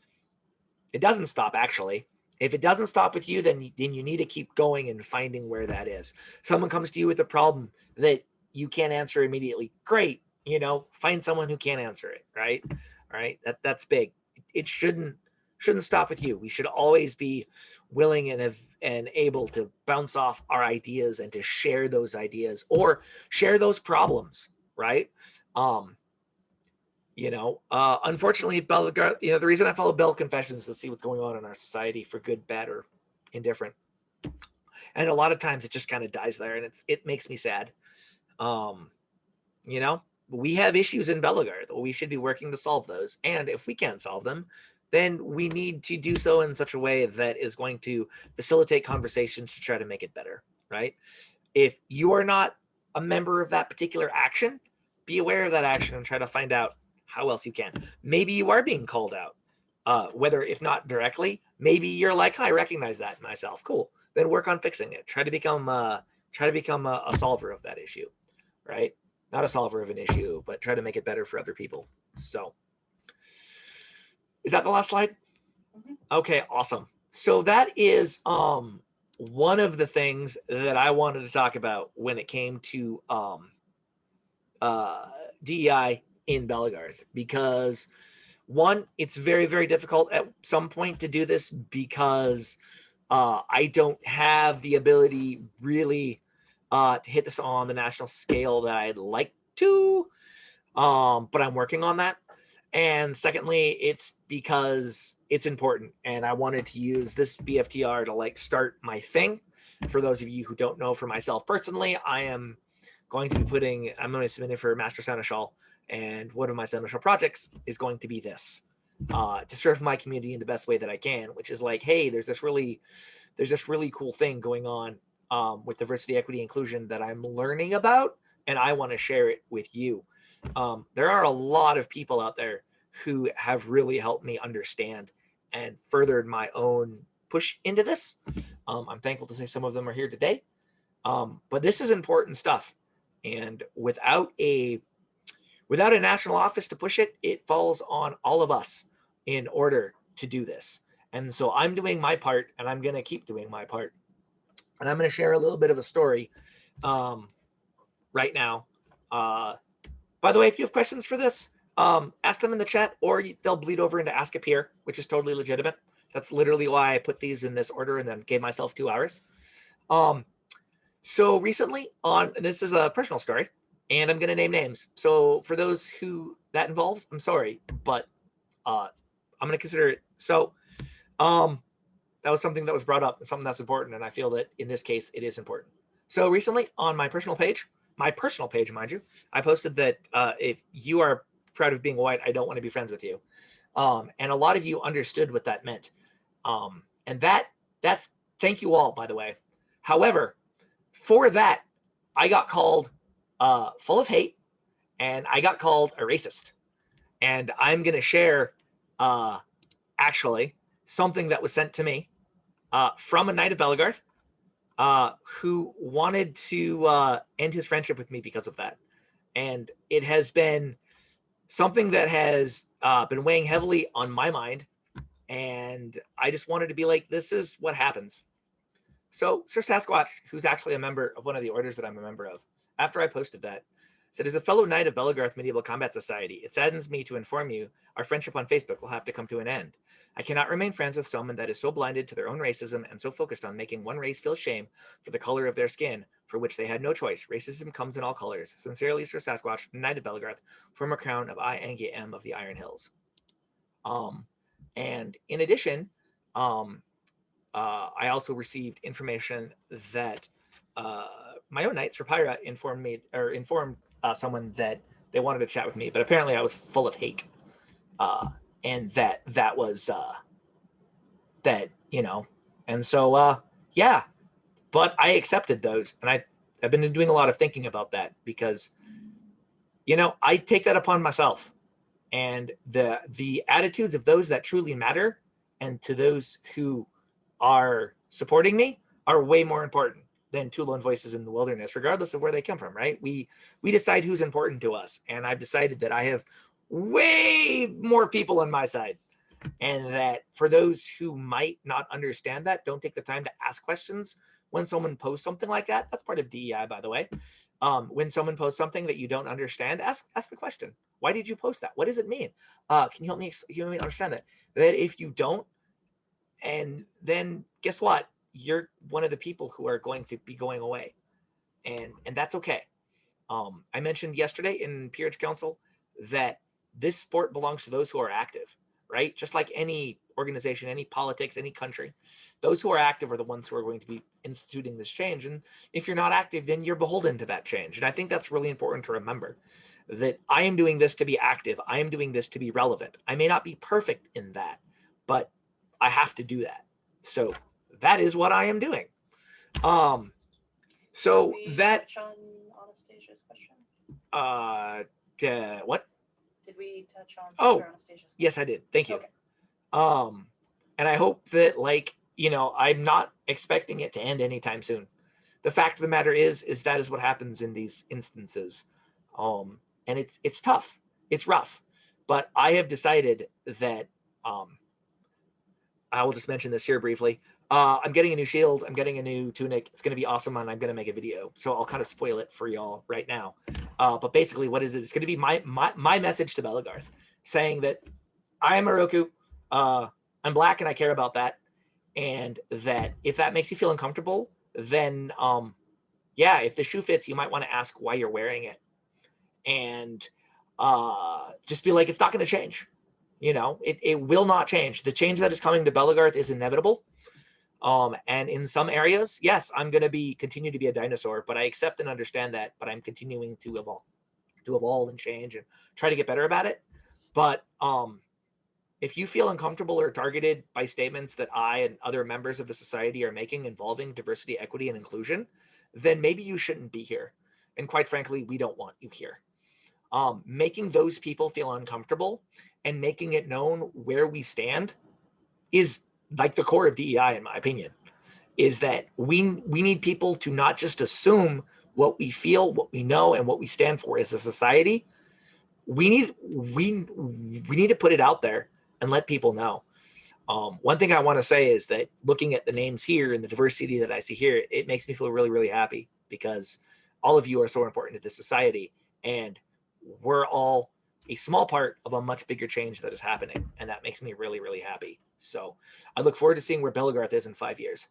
it doesn't stop actually. If it doesn't stop with you, then you need to keep going and finding where that is. Someone comes to you with a problem that you can't answer immediately. Great. You know, find someone who can answer it. Right. All right. That's big. It shouldn't stop with you. We should always be willing and able to bounce off our ideas and to share those ideas or share those problems. Right. Unfortunately, Belegarth, the reason I follow Bell Confessions is to see what's going on in our society for good, bad, or indifferent. And a lot of times it just kind of dies there, and it makes me sad. We have issues in Belegarth. We should be working to solve those. And if we can't solve them, then we need to do so in such a way that is going to facilitate conversations to try to make it better, right? If you are not a member of that particular action, be aware of that action and try to find out how else you can. Maybe you are being called out, whether if not directly, maybe you're like, I recognize that in myself. Cool. Then work on fixing it. Try to become a solver of that issue, right? not a solver of an issue, but try to make it better for other people. So is that the last slide? Okay, awesome. So that is one of the things that I wanted to talk about when it came to DEI in Belegarth, because one, it's very, very difficult at some point to do this because I don't have the ability really to hit this on the national scale that I'd like to, but I'm working on that. And secondly, it's because it's important, and I wanted to use this BFTR to like start my thing. For those of you who don't know, for myself personally, I'm going to submit it for Master Seneschal, and one of my Seneschal projects is going to be this, to serve my community in the best way that I can, which is like, hey, there's this really cool thing going on with diversity, equity, inclusion that I'm learning about, and I want to share it with you. There are a lot of people out there who have really helped me understand and furthered my own push into this. I'm thankful to say some of them are here today. But this is important stuff. And without a national office to push it, it falls on all of us in order to do this. And so I'm doing my part, and I'm going to keep doing my part. And I'm going to share a little bit of a story right now. By the way, if you have questions for this, ask them in the chat, or they'll bleed over into Ask a Peer, which is totally legitimate. That's literally why I put these in this order and then gave myself 2 hours. So recently this is a personal story, and I'm going to name names. So for those who that involves, I'm sorry, but I'm going to consider it. So that was something that was brought up, something that's important, and I feel that in this case, it is important. So recently on my personal page, mind you, I posted that if you are proud of being white, I don't want to be friends with you. And a lot of you understood what that meant. And that's thank you all, by the way. However, for that, I got called full of hate, and I got called a racist. And I'm going to share actually something that was sent to me from a Knight of Belegarth who wanted to end his friendship with me because of that. And it has been something that has been weighing heavily on my mind. And I just wanted to be like, this is what happens. So Sir Sasquatch, who's actually a member of one of the orders that I'm a member of, after I posted that, said, as a fellow Knight of Belegarth Medieval Combat Society, it saddens me to inform you our friendship on Facebook will have to come to an end. I cannot remain friends with someone that is so blinded to their own racism and so focused on making one race feel shame for the color of their skin, for which they had no choice. Racism comes in all colors. Sincerely, Sir Sasquatch, Knight of Belegarth, former crown of I Angam of the Iron Hills. And in addition, I also received information that my own Knights Rapira informed someone that they wanted to chat with me, but apparently I was full of hate, and that was that, you know, and so yeah, but I accepted those, and I've been doing a lot of thinking about that, because, you know, I take that upon myself, and the attitudes of those that truly matter, and to those who are supporting me, are way more important than two lone voices in the wilderness, regardless of where they come from, right? We decide who's important to us, and I've decided that I have way more people on my side, and that for those who might not understand that, don't take the time to ask questions when someone posts something like that. That's part of DEI, by the way. When someone posts something that you don't understand, ask the question. Why did you post that? What does it mean? Can you help me understand that? That if you don't, and then guess what? You're one of the people who are going to be going away, and that's okay. I mentioned yesterday in Peerage Council that this sport belongs to those who are active, right? Just like any organization, any politics, any country, those who are active are the ones who are going to be instituting this change. And if you're not active, then you're beholden to that change. And I think that's really important to remember, that I am doing this to be active. I am doing this to be relevant. I may not be perfect in that, but I have to do that. So that is what I am doing. So that touch on Anastasia's question? What? Did we touch on Anastasia's question? Yes, I did. Thank you. Okay. And I hope that, like, you know, I'm not expecting it to end anytime soon. The fact of the matter is that is what happens in these instances. And it's tough, it's rough, but I have decided that I will just mention this here briefly. I'm getting a new shield. I'm getting a new tunic. It's going to be awesome, and I'm going to make a video. So I'll kind of spoil it for y'all right now. But basically, what is it? It's going to be my message to Belegarth, saying that I am Oroku. I'm black, and I care about that. And that if that makes you feel uncomfortable, then yeah, if the shoe fits, you might want to ask why you're wearing it, and just be like, it's not going to change. You know, it will not change. The change that is coming to Belegarth is inevitable. And in some areas, yes, I'm going to continue to be a dinosaur, but I accept and understand that. But I'm continuing to evolve and change and try to get better about it. But if you feel uncomfortable or targeted by statements that I and other members of the society are making involving diversity, equity, and inclusion, then maybe you shouldn't be here. And quite frankly, we don't want you here. Making those people feel uncomfortable and making it known where we stand is like the core of DEI, in my opinion, is that we need people to not just assume what we feel, what we know, and what we stand for as a society. We need to put it out there and let people know. One thing I want to say is that looking at the names here and the diversity that I see here, it makes me feel really, really happy because all of you are so important to this society, and we're all a small part of a much bigger change that is happening, and that makes me really, really happy. So I look forward to seeing where Belegarth is in 5 years.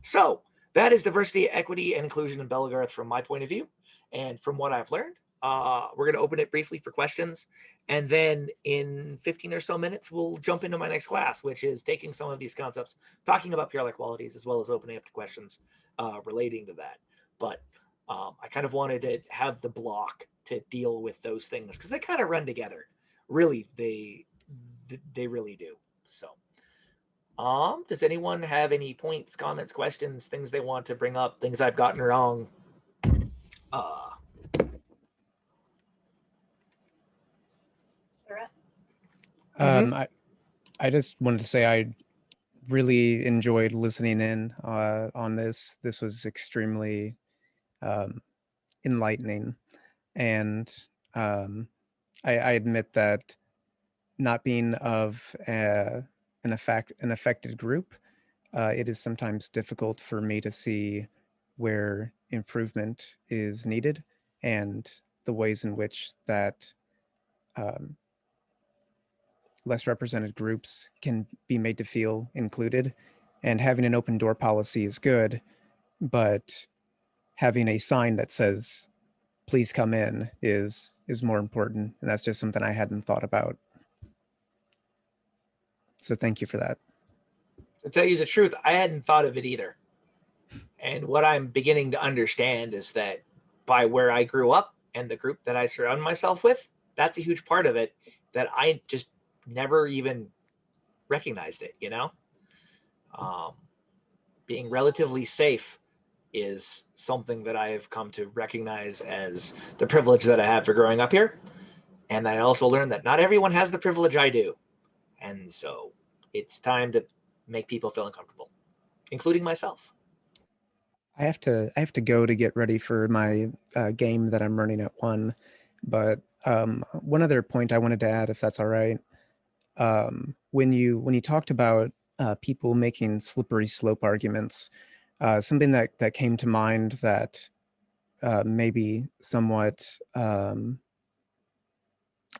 So that is diversity, equity, and inclusion in Belegarth from my point of view, and from what I've learned. We're going to open it briefly for questions, and then in 15 or so minutes, we'll jump into my next class, which is taking some of these concepts, talking about peer-like qualities, as well as opening up to questions relating to that. But I kind of wanted to have the block to deal with those things because they kind of run together. Really, they really do. So, does anyone have any points, comments, questions, things they want to bring up, things I've gotten wrong? I just wanted to say I really enjoyed listening in on this. This was extremely enlightening, and I admit that not being of an affected group, it is sometimes difficult for me to see where improvement is needed and the ways in which that less represented groups can be made to feel included. And having an open door policy is good, but having a sign that says, please come in is more important. And that's just something I hadn't thought about. So thank you for that. To tell you the truth, I hadn't thought of it either. And what I'm beginning to understand is that by where I grew up and the group that I surround myself with, that's a huge part of it that I just never even recognized it, you know? Being relatively safe is something that I have come to recognize as the privilege that I have for growing up here. And I also learned that not everyone has the privilege I do. And so it's time to make people feel uncomfortable, including myself. I have to go to get ready for my game that I'm running at 1. But one other point I wanted to add, if that's all right, when you talked about people making slippery slope arguments, something that came to mind that maybe somewhat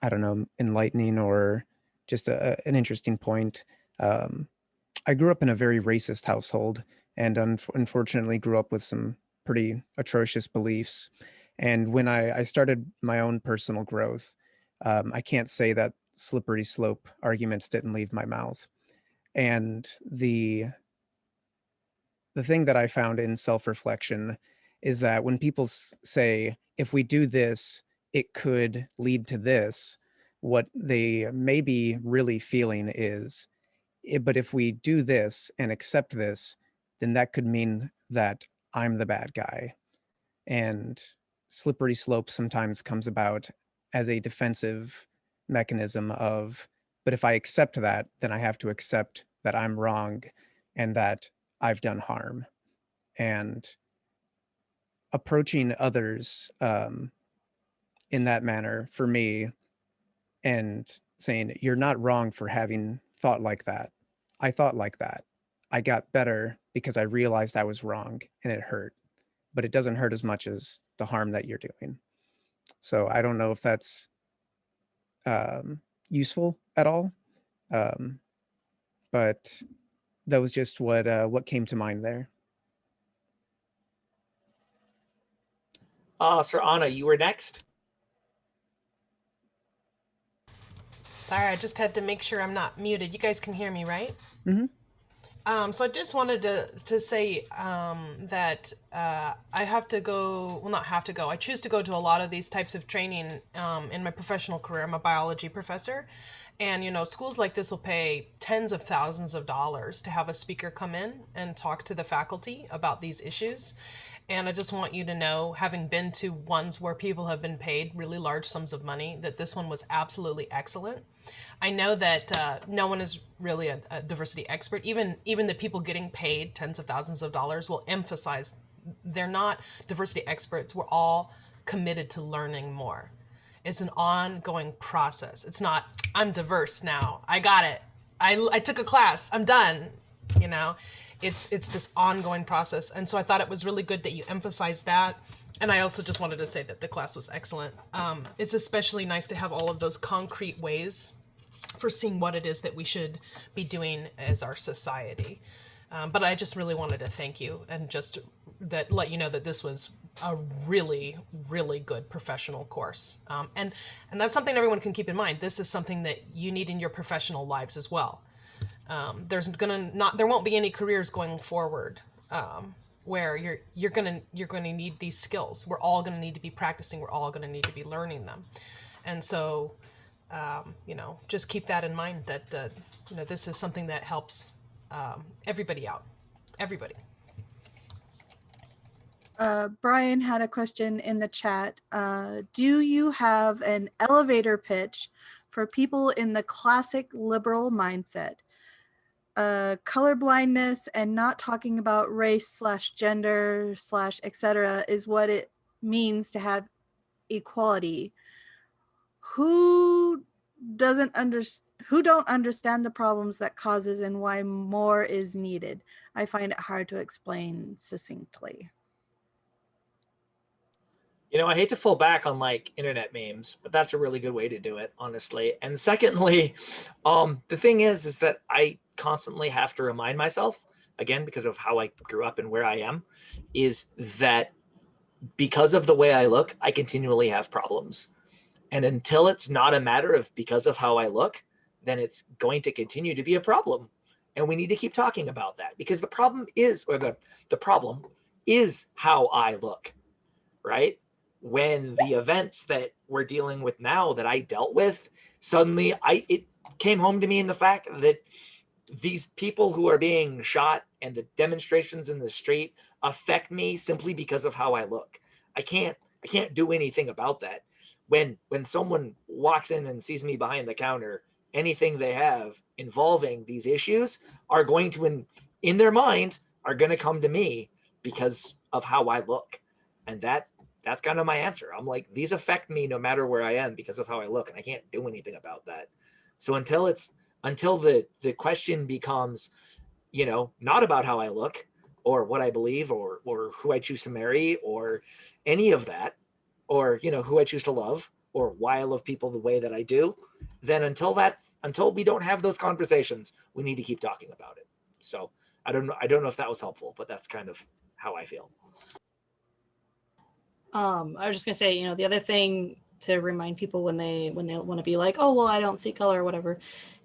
I don't know, enlightening or just an interesting point. I grew up in a very racist household, and unfortunately grew up with some pretty atrocious beliefs. And when I started my own personal growth, I can't say that slippery slope arguments didn't leave my mouth. And the thing that I found in self-reflection is that when people say, if we do this, it could lead to this, what they may be really feeling is, but if we do this and accept this, then that could mean that I'm the bad guy. And slippery slope sometimes comes about as a defensive mechanism of, but if I accept that, then I have to accept that I'm wrong and that I've done harm. And approaching others in that manner for me and saying, you're not wrong for having thought like that. I thought like that. I got better because I realized I was wrong and it hurt, but it doesn't hurt as much as the harm that you're doing. So I don't know if that's useful at all, but that was just what came to mind there. Sir Anna, you were next. Sorry, I just had to make sure I'm not muted. You guys can hear me, right? Mm-hmm. So I just wanted to say that I have to go, well, not have to go. I choose to go to a lot of these types of training in my professional career. I'm a biology professor. And, you know, schools like this will pay tens of thousands of dollars to have a speaker come in and talk to the faculty about these issues. And I just want you to know, having been to ones where people have been paid really large sums of money, that this one was absolutely excellent. I know that no one is really a diversity expert. Even the people getting paid tens of thousands of dollars will emphasize they're not diversity experts. We're all committed to learning more. It's an ongoing process. It's not, I'm diverse now, I got it, I took a class, I'm done. You know, it's this ongoing process. And so I thought it was really good that you emphasized that. And I also just wanted to say that the class was excellent. It's especially nice to have all of those concrete ways for seeing what it is that we should be doing as our society. But I just really wanted to thank you and just let you know that this was a really, really good professional course. And that's something everyone can keep in mind. This is something that you need in your professional lives as well. There won't be any careers going forward where you're gonna need these skills. We're all gonna need to be practicing. We're all gonna need to be learning them. And so, you know, just keep that in mind, that you know, this is something that helps everybody out. Everybody. Brian had a question in the chat. Do you have an elevator pitch for people in the classic liberal mindset? Color blindness and not talking about race / gender / etc. is what it means to have equality. Who don't understand the problems that causes and why more is needed? I find it hard to explain succinctly. You know, I hate to fall back on like internet memes, but that's a really good way to do it, honestly. And secondly, the thing is that I constantly have to remind myself, again, because of how I grew up and where I am, is that because of the way I look, I continually have problems. And until it's not a matter of because of how I look, then it's going to continue to be a problem. And we need to keep talking about that, because the problem is, or the problem is how I look, right? When the events that we're dealing with now that I dealt with, suddenly it came home to me in the fact that these people who are being shot and the demonstrations in the street affect me simply because of how I look. I can't do anything about that. When someone walks in and sees me behind the counter, anything they have involving these issues are going to, in their mind, are going to come to me because of how I look. And that's kind of my answer. I'm like, these affect me no matter where I am because of how I look, and I can't do anything about that. So until the question becomes, you know, not about how I look or what I believe or who I choose to marry or any of that, or, you know, who I choose to love or why I love people the way that I do, then until we don't have those conversations, we need to keep talking about it. So I don't know if that was helpful, but that's kind of how I feel. I was just gonna say, you know, the other thing to remind people when they want to be like, oh, well, I don't see color or whatever,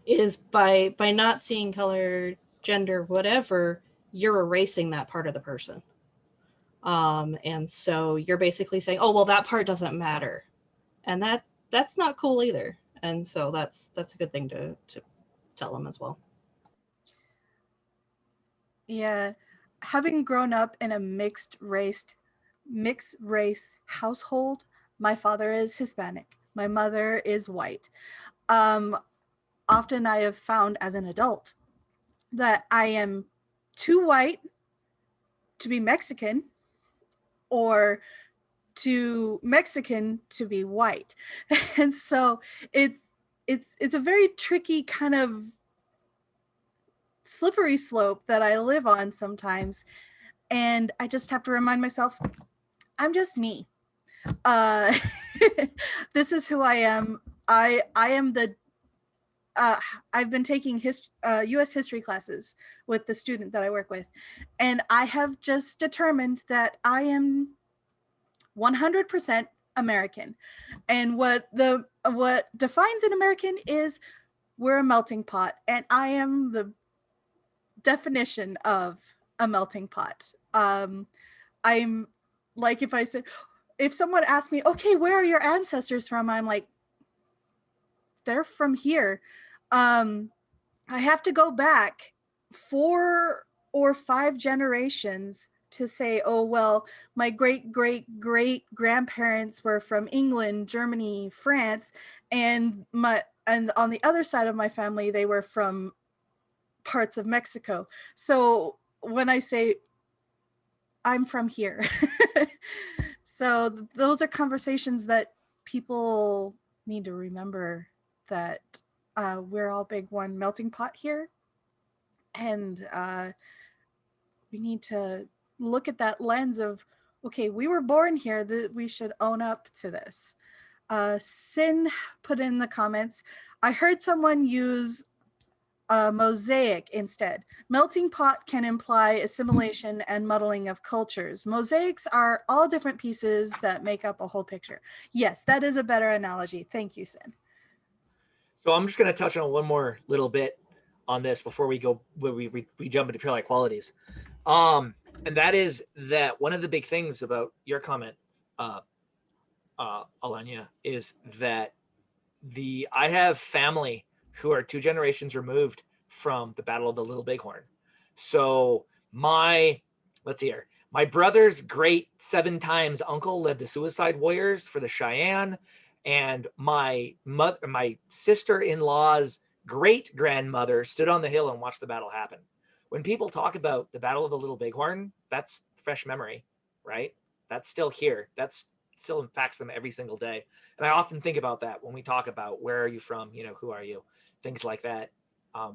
is by not seeing color, gender, whatever, you're erasing that part of the person. And so you're basically saying, oh, well, that part doesn't matter. And that's not cool either. And so that's a good thing to tell them as well. Yeah, having grown up in a mixed race household, my father is Hispanic, my mother is white. Often I have found as an adult that I am too white to be Mexican or to Mexican to be white. And so it's a very tricky kind of slippery slope that I live on sometimes. And I just have to remind myself, I'm just me. Uh, this is who I am. I am the I've been taking U.S. history classes with the student that I work with, and I have just determined that I am 100% American. And what defines an American is we're a melting pot, and I am the definition of a melting pot. I'm like, if someone asked me, okay, where are your ancestors from? I'm like, they're from here. I have to go back 4 or 5 generations to say, oh, well, my great great great grandparents were from England, Germany, France, and on the other side of my family, they were from parts of Mexico. So when I say I'm from here, so those are conversations that people need to remember, that we're all big one melting pot here. And we need to look at that lens of, okay, we were born here, that we should own up to this. Sin put in the comments, I heard someone use mosaic instead. Melting pot can imply assimilation and muddling of cultures. Mosaics are all different pieces that make up a whole picture. Yes, that is a better analogy. Thank you, Sin. So I'm just going to touch on one more little bit on this before we go, we jump into pure-like qualities. And that is that one of the big things about your comment, Alanya, is that I have family who are 2 generations removed from the Battle of the Little Bighorn. So my brother's great 7 times uncle led the Suicide Warriors for the Cheyenne, and my sister-in-law's great grandmother stood on the hill and watched the battle happen. When people talk about the Battle of the Little Bighorn, that's fresh memory, right? That's still here. That's still impacts them every single day. And I often think about that when we talk about where are you from, who are you, things like that.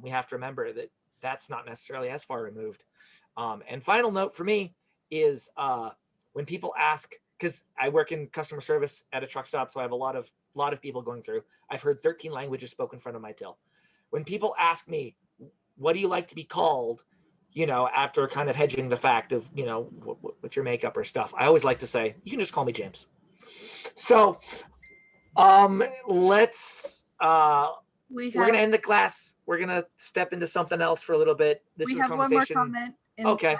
We have to remember that that's not necessarily as far removed. And final note for me is when people ask, because I work in customer service at a truck stop, so I have a lot of people going through. I've heard 13 languages spoken in front of my till. When people ask me, what do you like to be called, after kind of hedging the fact of, what's your makeup or stuff, I always like to say, you can just call me James. So let's we're gonna end the class. We're gonna step into something else for a little bit. This is a conversation. One more comment in okay.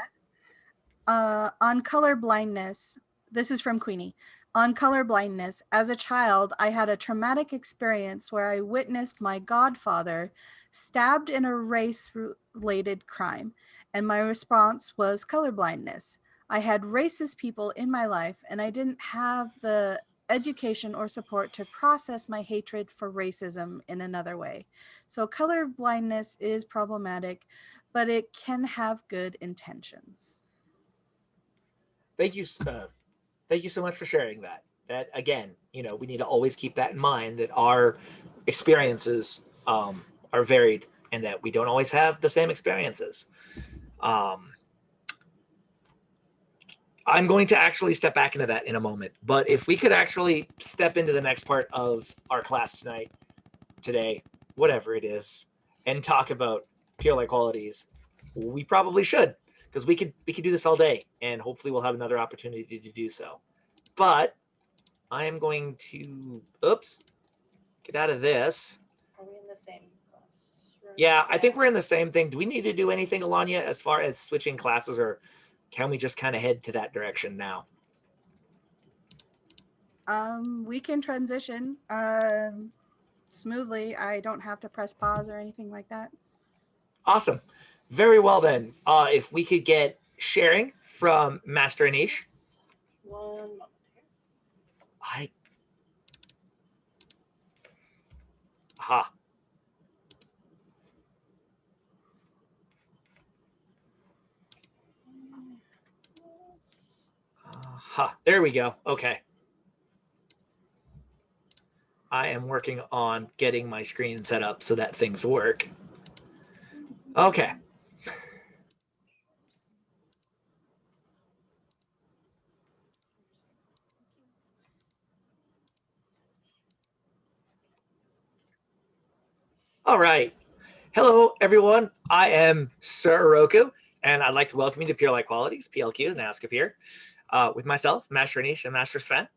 On color blindness. This is from Queenie. On color blindness, as a child, I had a traumatic experience where I witnessed my godfather stabbed in a race-related crime, and my response was color blindness. I had racist people in my life, and I didn't have the education or support to process my hatred for racism in another way. So color blindness is problematic, but it can have good intentions. Thank you so much for sharing that. That again, we need to always keep that in mind, that our experiences are varied and that we don't always have the same experiences. I'm going to actually step back into that in a moment, but if we could actually step into the next part of our class today, whatever it is, and talk about pure-like qualities, we probably should, because we could do this all day, and hopefully we'll have another opportunity to do so. But I am going to get out of this. Are we in the same class? Yeah, I think we're in the same thing. Do we need to do anything, Alanya, as far as switching classes, or can we just kind of head to that direction now? We can transition smoothly. I don't have to press pause or anything like that. Awesome. Very well then. If we could get sharing from Master Anij. One moment here. Aha. There we go. Okay. I am working on getting my screen set up so that things work. Okay. All right. Hello, everyone. I am Sir Oroku, and I'd like to welcome you to Peer Like Qualities, PLQ, and Ask a Peer, with myself, Master Anij, and Master Sven.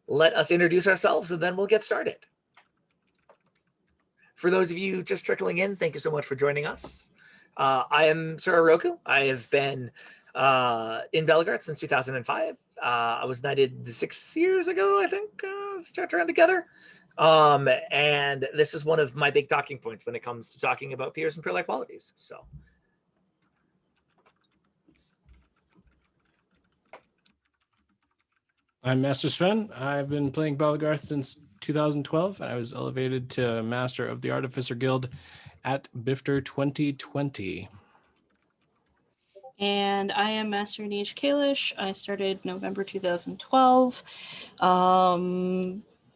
Let us introduce ourselves, and then we'll get started. For those of you just trickling in, thank you so much for joining us. I am Sir Oroku. I have been in Belegarth since 2005. I was knighted 6 years ago, I think, start around together. And this is one of my big talking points when it comes to talking about peers and peer-like qualities. So. I'm Master Sven. I've been playing Belegarth since 2012. I was elevated to Master of the Artificer Guild at BFTR 2020. And I am Master Anij Kalish. I started November 2012.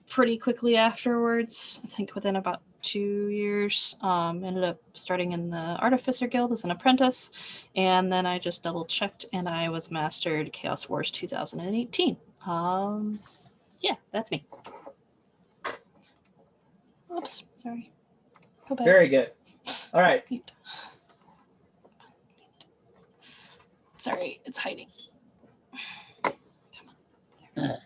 Pretty quickly afterwards, I think within about 2 years, ended up starting in the Artificer Guild as an apprentice. And then I just double checked and I was mastered Chaos Wars 2018. Yeah, that's me. Oops, sorry. Go back. Very good. All right. Mute. Sorry, it's hiding. Come on. There.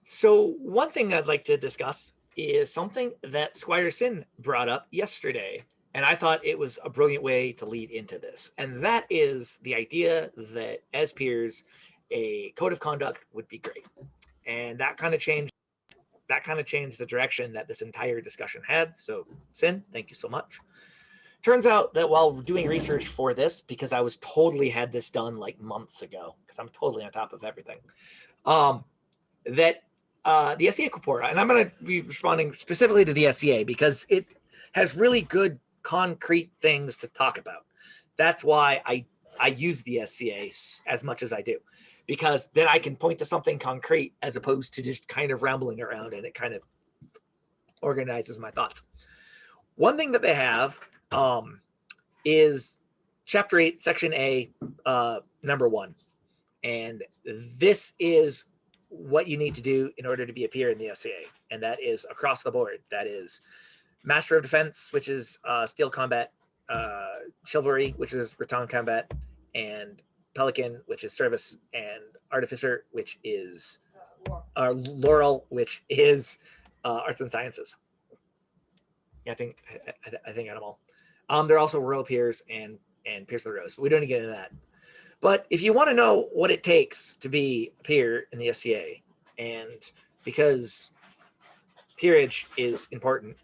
So one thing I'd like to discuss is something that Squire Sin brought up yesterday. And I thought it was a brilliant way to lead into this. And that is the idea that as peers, a code of conduct would be great. And that kind of changed the direction that this entire discussion had. So Sin, thank you so much. Turns out that while doing research for this, because I was totally had this done like months ago, because I'm totally on top of everything, that the SEA Corpora, and I'm going to be responding specifically to the SEA because it has really good concrete things to talk about. That's why I use the SCA as much as I do, because then I can point to something concrete as opposed to just kind of rambling around, and it kind of organizes my thoughts. One thing that they have is Chapter 8, Section A, number 1. And this is what you need to do in order to be a peer in the SCA. And that is across the board. That is Master of Defense, which is Steel Combat, Chivalry, which is Rattan Combat, and Pelican, which is Service, and Artificer, which is Laurel, which is Arts and Sciences. Yeah, I think I got them all. They're also Royal Peers and Peers of the Rose. We don't need to get into that. But if you want to know what it takes to be a peer in the SCA, and because peerage is important,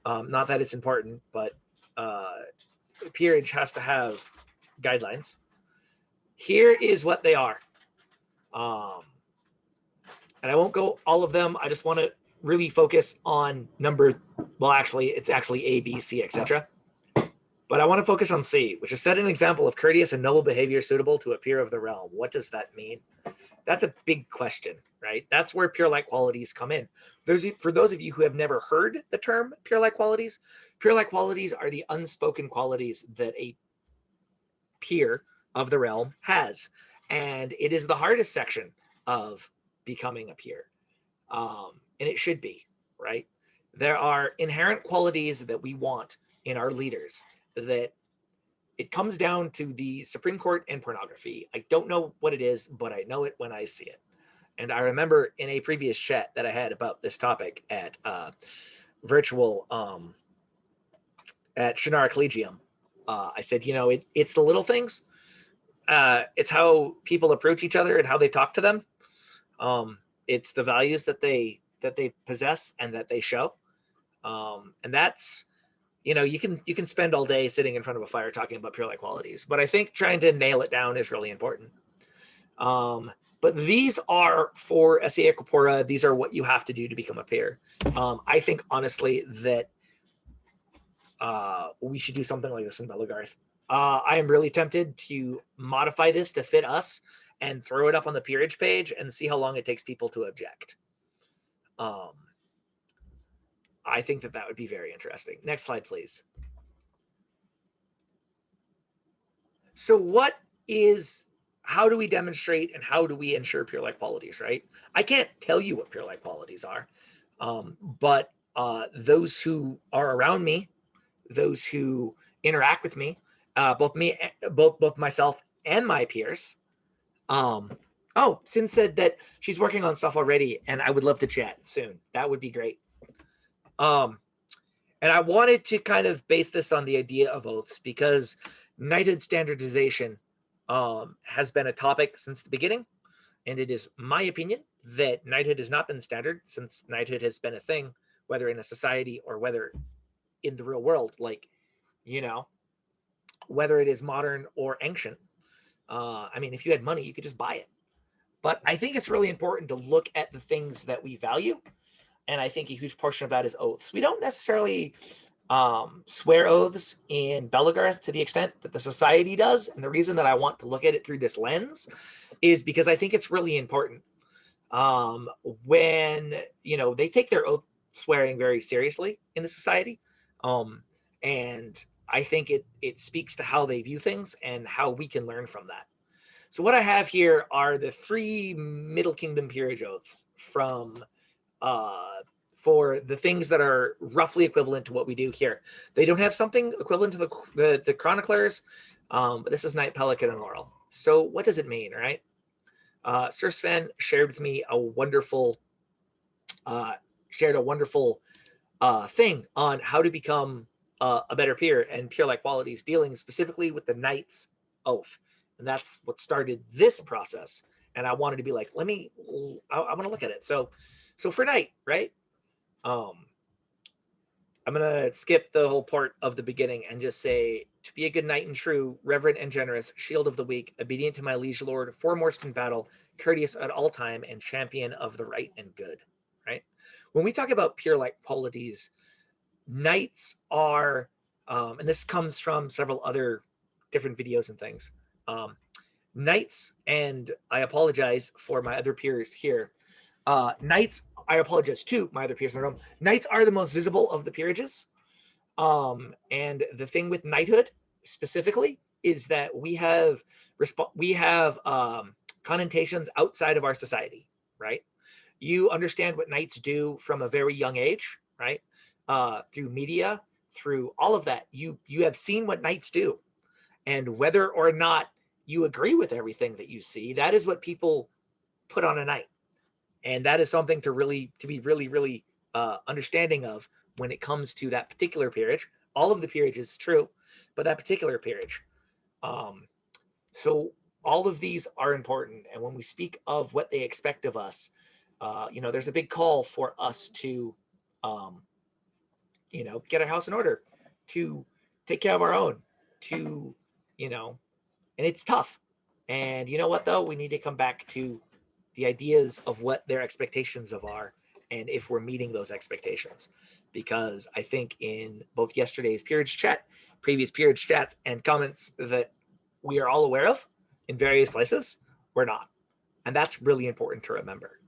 not that it's important, but peerage has to have guidelines. Here is what they are. And I won't go all of them. I just want to really focus on it's actually A, B, C, etc. But I want to focus on C, which is set an example of courteous and noble behavior suitable to a peer of the realm. What does that mean? That's a big question, right? That's where peer-like qualities come in. For those of you who have never heard the term peer-like qualities are the unspoken qualities that a peer of the realm has. And it is the hardest section of becoming a peer. And it should be, right? There are inherent qualities that we want in our leaders that it comes down to the Supreme Court and pornography. I don't know what it is, but I know it when I see it. And I remember in a previous chat that I had about this topic at virtual at Shannara Collegium, I said, it's the little things. It's how people approach each other and how they talk to them. It's the values that they possess and that they show. And that's, you can spend all day sitting in front of a fire talking about peer-like qualities, but I think trying to nail it down is really important. But these are for SEA Corpora. These are what you have to do to become a peer. I think honestly that we should do something like this in Belegarth. I am really tempted to modify this to fit us and throw it up on the peerage page and see how long it takes people to object. I think that would be very interesting. Next slide, please. So how do we demonstrate and how do we ensure peer-like qualities, right? I can't tell you what peer-like qualities are, but those who are around me, those who interact with me, both myself and my peers. Oh, Sin said that she's working on stuff already, and I would love to chat soon. That would be great. And I wanted to kind of base this on the idea of oaths because knighthood standardization has been a topic since the beginning, and it is my opinion that knighthood has not been standard since knighthood has been a thing, whether in a society or whether in the real world, like, whether it is modern or ancient. I mean, if you had money, you could just buy it. But I think it's really important to look at the things that we value. And I think a huge portion of that is oaths. We don't necessarily swear oaths in Belegarth to the extent that the society does. And the reason that I want to look at it through this lens is because I think it's really important. When, they take their oath swearing very seriously in the society. And I think it speaks to how they view things and how we can learn from that. So what I have here are the 3 Middle Kingdom peerage oaths from for the things that are roughly equivalent to what we do here. They don't have something equivalent to the chroniclers, but this is Knight, Pelican, and Laurel. So what does it mean, right? Sir Sven shared with me a wonderful thing on how to become a better peer and peer-like qualities, dealing specifically with the Knight's oath. And that's what started this process. And I wanted to be like, I want to look at it. So for Knight, right? I'm going to skip the whole part of the beginning and just say, to be a good knight and true, reverent and generous, shield of the weak, obedient to my liege lord, foremost in battle, courteous at all time, and champion of the right and good, right? When we talk about peer-like qualities, knights are, and this comes from several other different videos and things, knights, and I apologize for my other peers here, knights, I apologize to my other peers in the room, knights are the most visible of the peerages, and the thing with knighthood specifically is that we have connotations outside of our society, right? You understand what knights do from a very young age, right? Through media, through all of that, you have seen what knights do, and whether or not you agree with everything that you see, that is what people put on a knight, and that is something to be really understanding of when it comes to that particular peerage. All of the peerages is true, but that particular peerage. So all of these are important, and when we speak of what they expect of us, there's a big call for us to get our house in order, to take care of our own, to, and it's tough. And you know what, though? We need to come back to the ideas of what their expectations of are, and if we're meeting those expectations. Because I think in both yesterday's peerage chat, previous peerage chats, and comments that we are all aware of in various places, we're not. And that's really important to remember.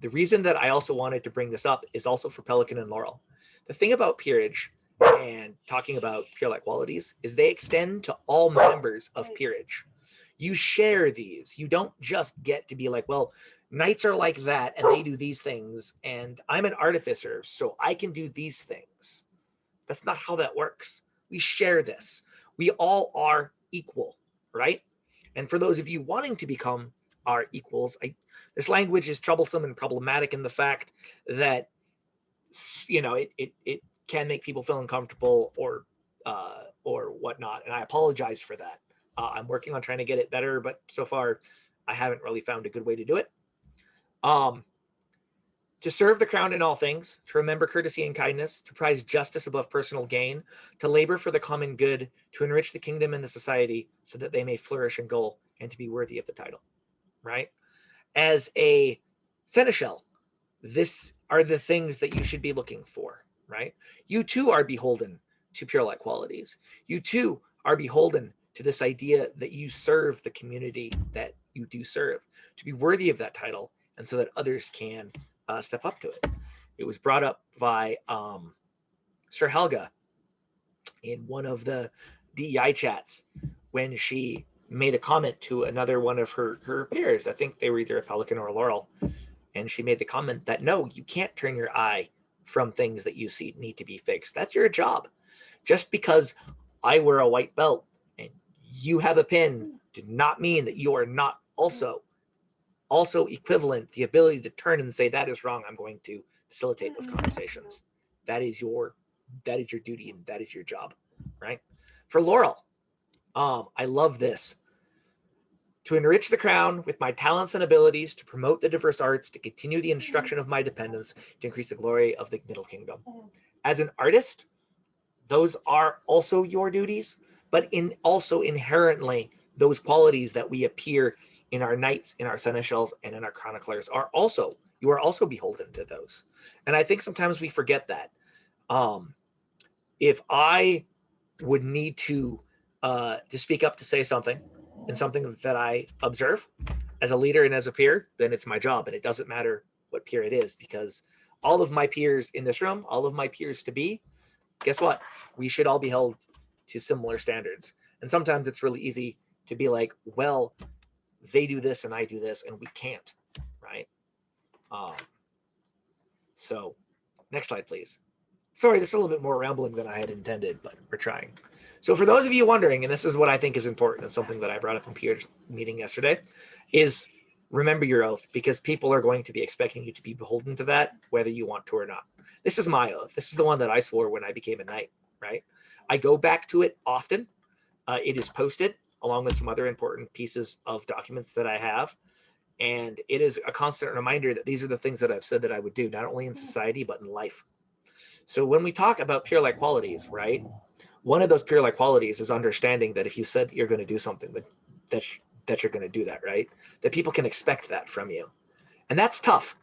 The reason that I also wanted to bring this up is also for Pelican and Laurel. The thing about peerage and talking about peer-like qualities is they extend to all members of peerage. You share these. You don't just get to be like, well, knights are like that and they do these things, and I'm an artificer, so I can do these things. That's not how that works. We share this. We all are equal, right? And for those of you wanting to become our equals, this language is troublesome and problematic in the fact that it can make people feel uncomfortable or whatnot, and I apologize for that. I'm working on trying to get it better, but so far I haven't really found a good way to do it. To serve the crown in all things, to remember courtesy and kindness, to prize justice above personal gain, to labor for the common good, to enrich the kingdom and the society so that they may flourish in goal and to be worthy of the title, right? As a seneschal, this are the things that you should be looking for, right? You too are beholden to peer-like qualities. You too are beholden to this idea that you serve the community that you do serve, to be worthy of that title, and so that others can step up to it. It was brought up by Sir Helga in one of the DEI chats when she made a comment to another one of her peers. I think they were either a Pelican or a Laurel. And she made the comment that, no, you can't turn your eye from things that you see need to be fixed. That's your job. Just because I wear a white belt and you have a pin did not mean that you are not also equivalent, the ability to turn and say, that is wrong. I'm going to facilitate those conversations. That is your duty and that is your job, right? For Laurel, I love this. To enrich the crown with my talents and abilities, to promote the diverse arts, to continue the instruction of my dependents, to increase the glory of the Middle Kingdom. As an artist, those are also your duties, but also inherently those qualities that we appear in our knights, in our seneschals, and in our chroniclers you are also beholden to those. And I think sometimes we forget that. If I would need to speak up to say something, and something that I observe as a leader and as a peer, then it's my job. And it doesn't matter what peer it is, because all of my peers in this room, all of my peers to be, guess what? We should all be held to similar standards. And sometimes it's really easy to be like, well, they do this and I do this and we can't, right? So next slide, please. Sorry, this is a little bit more rambling than I had intended, but we're trying. So for those of you wondering, and this is what I think is important, and something that I brought up in Peer's meeting yesterday, is remember your oath, because people are going to be expecting you to be beholden to that, whether you want to or not. This is my oath. This is the one that I swore when I became a knight, right? I go back to it often. It is posted along with some other important pieces of documents that I have. And it is a constant reminder that these are the things that I've said that I would do, not only in society, but in life. So when we talk about peer-like qualities, right? One of those peer-like qualities is understanding that if you said you're going to do something, that you're going to do that, right? That people can expect that from you. And that's tough.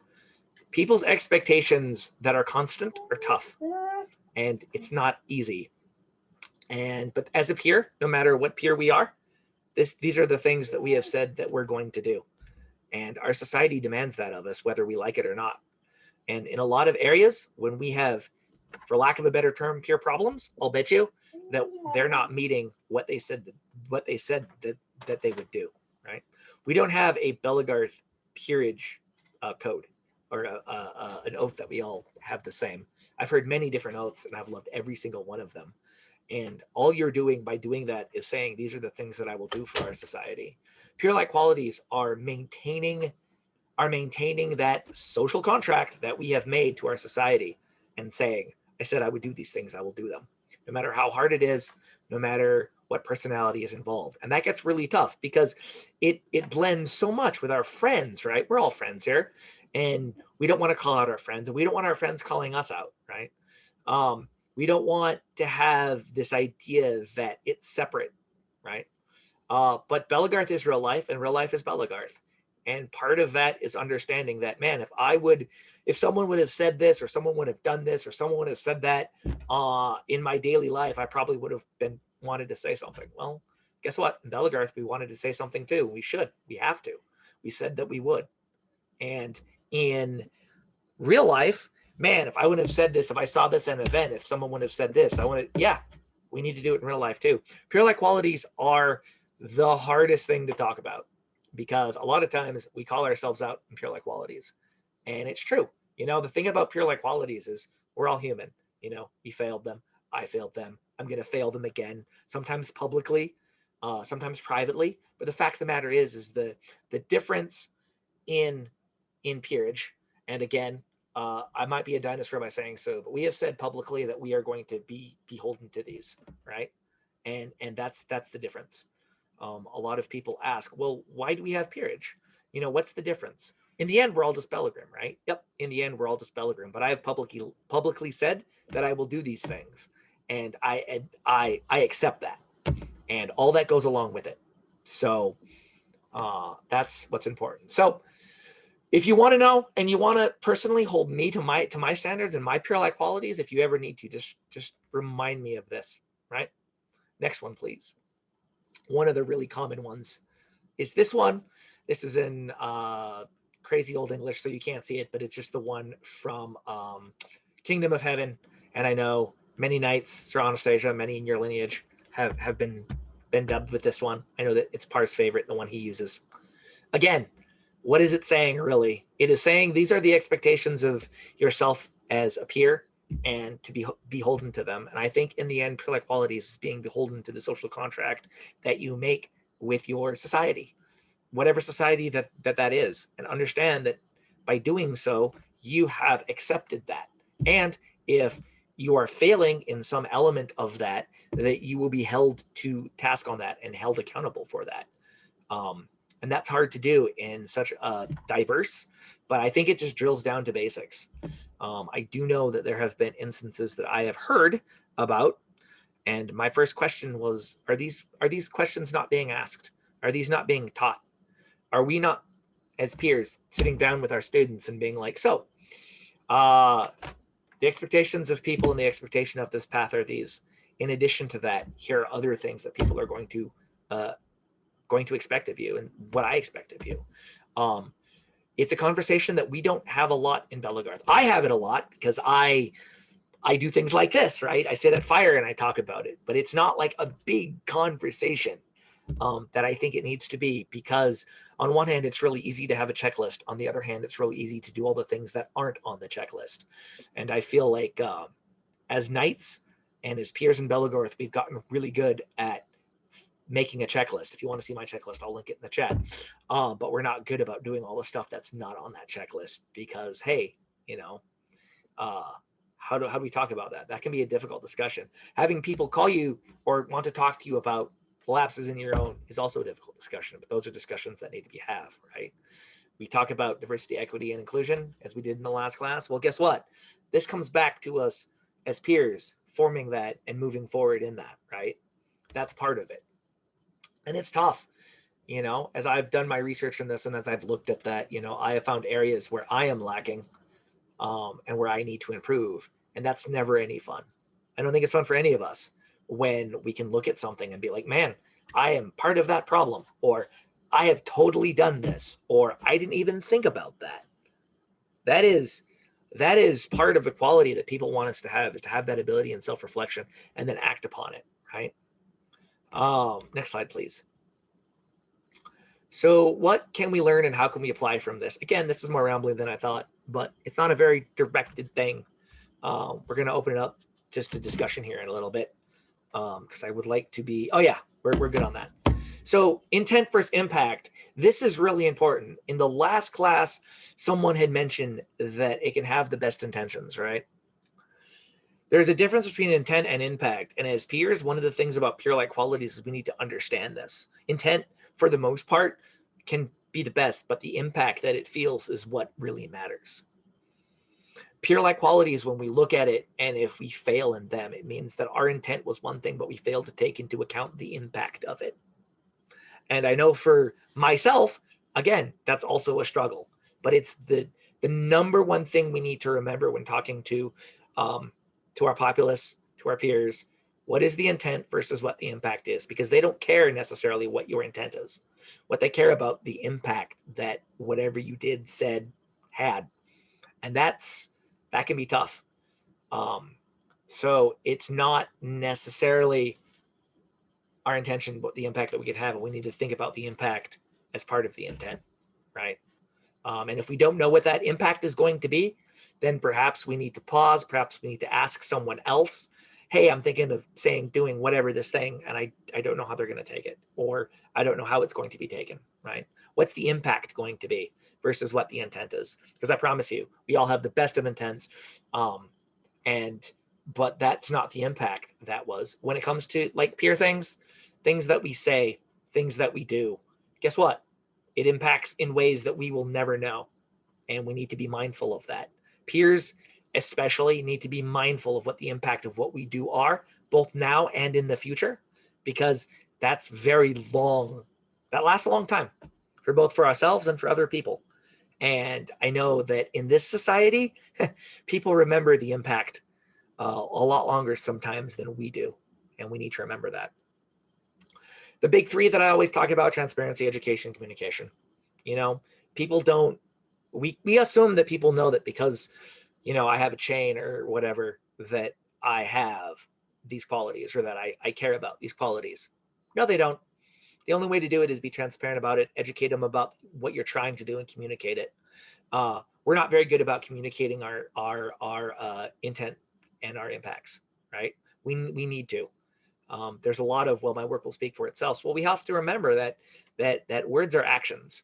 People's expectations that are constant are tough. And it's not easy. But as a peer, no matter what peer we are, these are the things that we have said that we're going to do. And our society demands that of us, whether we like it or not. And in a lot of areas, when we have, for lack of a better term, peer problems, I'll bet you that they're not meeting what they said that they would do, right? We don't have a Belegarth peerage code or an oath that we all have the same. I've heard many different oaths and I've loved every single one of them. And all you're doing by doing that is saying, these are the things that I will do for our society. Peer-like qualities are maintaining that social contract that we have made to our society and saying, I said I would do these things, I will do them. No matter how hard it is, no matter what personality is involved. And that gets really tough because it blends so much with our friends, right? We're all friends here. And we don't want to call out our friends, and we don't want our friends calling us out, right? We don't want to have this idea that it's separate, right? But Belegarth is real life, and real life is Belegarth. And part of that is understanding that, man, if someone would have said this, or someone would have done this, or someone would have said that in my daily life, I probably would have wanted to say something. Well, guess what? In Belegarth, we wanted to say something too. We have to. We said that we would. And in real life, man, if I would have said this, if I saw this at an event, if someone would have said this, we need to do it in real life too. Peer-like qualities are the hardest thing to talk about, because a lot of times we call ourselves out in peer-like qualities. And it's true. The thing about peer-like qualities is we're all human. We failed them. I failed them. I'm going to fail them again, sometimes publicly, sometimes privately. But the fact of the matter is the difference in peerage, and again, I might be a dinosaur by saying so, but we have said publicly that we are going to be beholden to these, right? And that's the difference. A lot of people ask, well, why do we have peerage? What's the difference? In the end, we're all just Belegrim, right? Yep. In the end, we're all just Belegrim. But I have publicly said that I will do these things, and I accept that, and all that goes along with it. So that's what's important. So If you want to know and you want to personally hold me to my standards and my peer-like qualities, if you ever need to, just remind me of this, right? Next one, please. One of the really common ones is this one. This is in crazy old English, so you can't see it, but it's just the one from Kingdom of Heaven. And I know many knights, Sir Anastasia, many in your lineage have been dubbed with this one. I know that it's Par's favorite, the one he uses. Again, what is it saying, really? It is saying these are the expectations of yourself as a peer and to be beholden to them. And I think in the end, peer-like qualities is being beholden to the social contract that you make with your society, whatever society that is, and understand that by doing so, you have accepted that. And if you are failing in some element of that, that you will be held to task on that and held accountable for that. And that's hard to do in such a diverse, but I think it just drills down to basics. I do know that there have been instances that I have heard about, and my first question was, are these questions not being asked? Are these not being taught? Are we not, as peers, sitting down with our students and being like, so, the expectations of people and the expectation of this path are these. In addition to that, here are other things that people are going to expect of you and what I expect of you. It's a conversation that we don't have a lot in Belegarth. I have it a lot because I do things like this, right? I sit at fire and I talk about it, but it's not like a big conversation that I think it needs to be, because on one hand, it's really easy to have a checklist. On the other hand, it's really easy to do all the things that aren't on the checklist. And I feel like as knights and as peers in Belegarth, we've gotten really good at making a checklist. If you want to see my checklist, I'll link it in the chat. But we're not good about doing all the stuff that's not on that checklist, because, hey, how do we talk about that? That can be a difficult discussion. Having people call you or want to talk to you about lapses in your own is also a difficult discussion, but those are discussions that need to be had, right? We talk about diversity, equity, and inclusion as we did in the last class. Well, guess what? This comes back to us as peers forming that and moving forward in that, right? That's part of it. And it's tough, as I've done my research in this and as I've looked at that, I have found areas where I am lacking and where I need to improve. And that's never any fun. I don't think it's fun for any of us when we can look at something and be like, man, I am part of that problem, or I have totally done this, or I didn't even think about that. That is part of the quality that people want us to have, is to have that ability and self-reflection and then act upon it, right? Next slide, please. So what can we learn and how can we apply from this? Again, this is more rambling than I thought, but it's not a very directed thing. We're going to open it up just to discussion here in a little bit, because I would like to be, oh yeah, we're good on that. So intent versus impact. This is really important. In the last class, someone had mentioned that it can have the best intentions, right? There's a difference between intent and impact. And as peers, one of the things about peer-like qualities is we need to understand this. Intent, for the most part, can be the best, but the impact that it feels is what really matters. Peer-like qualities, when we look at it, and if we fail in them, it means that our intent was one thing, but we failed to take into account the impact of it. And I know for myself, again, that's also a struggle, but it's the number one thing we need to remember when talking to our populace, to our peers. What is the intent versus what the impact is? Because they don't care necessarily what your intent is. What they care about the impact that whatever you did, said, had. And that can be tough. So it's not necessarily our intention, but the impact that we could have, and we need to think about the impact as part of the intent, right? And if we don't know what that impact is going to be, then perhaps we need to pause. Perhaps we need to ask someone else, hey, I'm thinking of doing whatever this thing, and I don't know how they're going to take it, or I don't know how it's going to be taken, right? What's the impact going to be versus what the intent is? Because I promise you, we all have the best of intents, but that's not the impact that was. When it comes to like peer things that we say, things that we do, guess what? It impacts in ways that we will never know. And we need to be mindful of that. Peers especially need to be mindful of what the impact of what we do are, both now and in the future, because that's very long. That lasts a long time for both for ourselves and for other people. And I know that in this society, people remember the impact a lot longer sometimes than we do. And we need to remember that. The big three that I always talk about: transparency, education, communication. You know, people don't, we assume that people know that because, you know, I have a chain or whatever, that I have these qualities, or that I care about these qualities. No, they don't. The only way to do it is be transparent about it, educate them about what you're trying to do, and communicate it. We're not very good about communicating our intent and our impacts, right? We need to. There's a lot of, well, my work will speak for itself. Well, we have to remember that words are actions,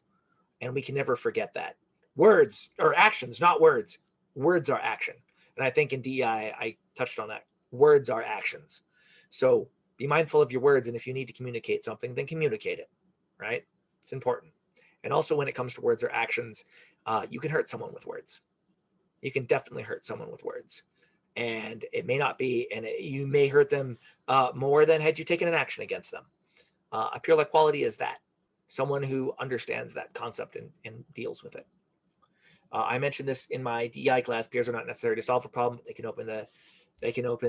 and we can never forget that. Words are actions, not words. Words are action. And I think in DEI, I touched on that. Words are actions. So be mindful of your words. And if you need to communicate something, then communicate it, right? It's important. And also when it comes to words or actions, you can hurt someone with words. You can definitely hurt someone with words. And it may not be, and you may hurt them more than had you taken an action against them. A pure like quality is that. Someone who understands that concept and deals with it. I mentioned this in my DEI class. Peers are not necessary to solve a problem. They can open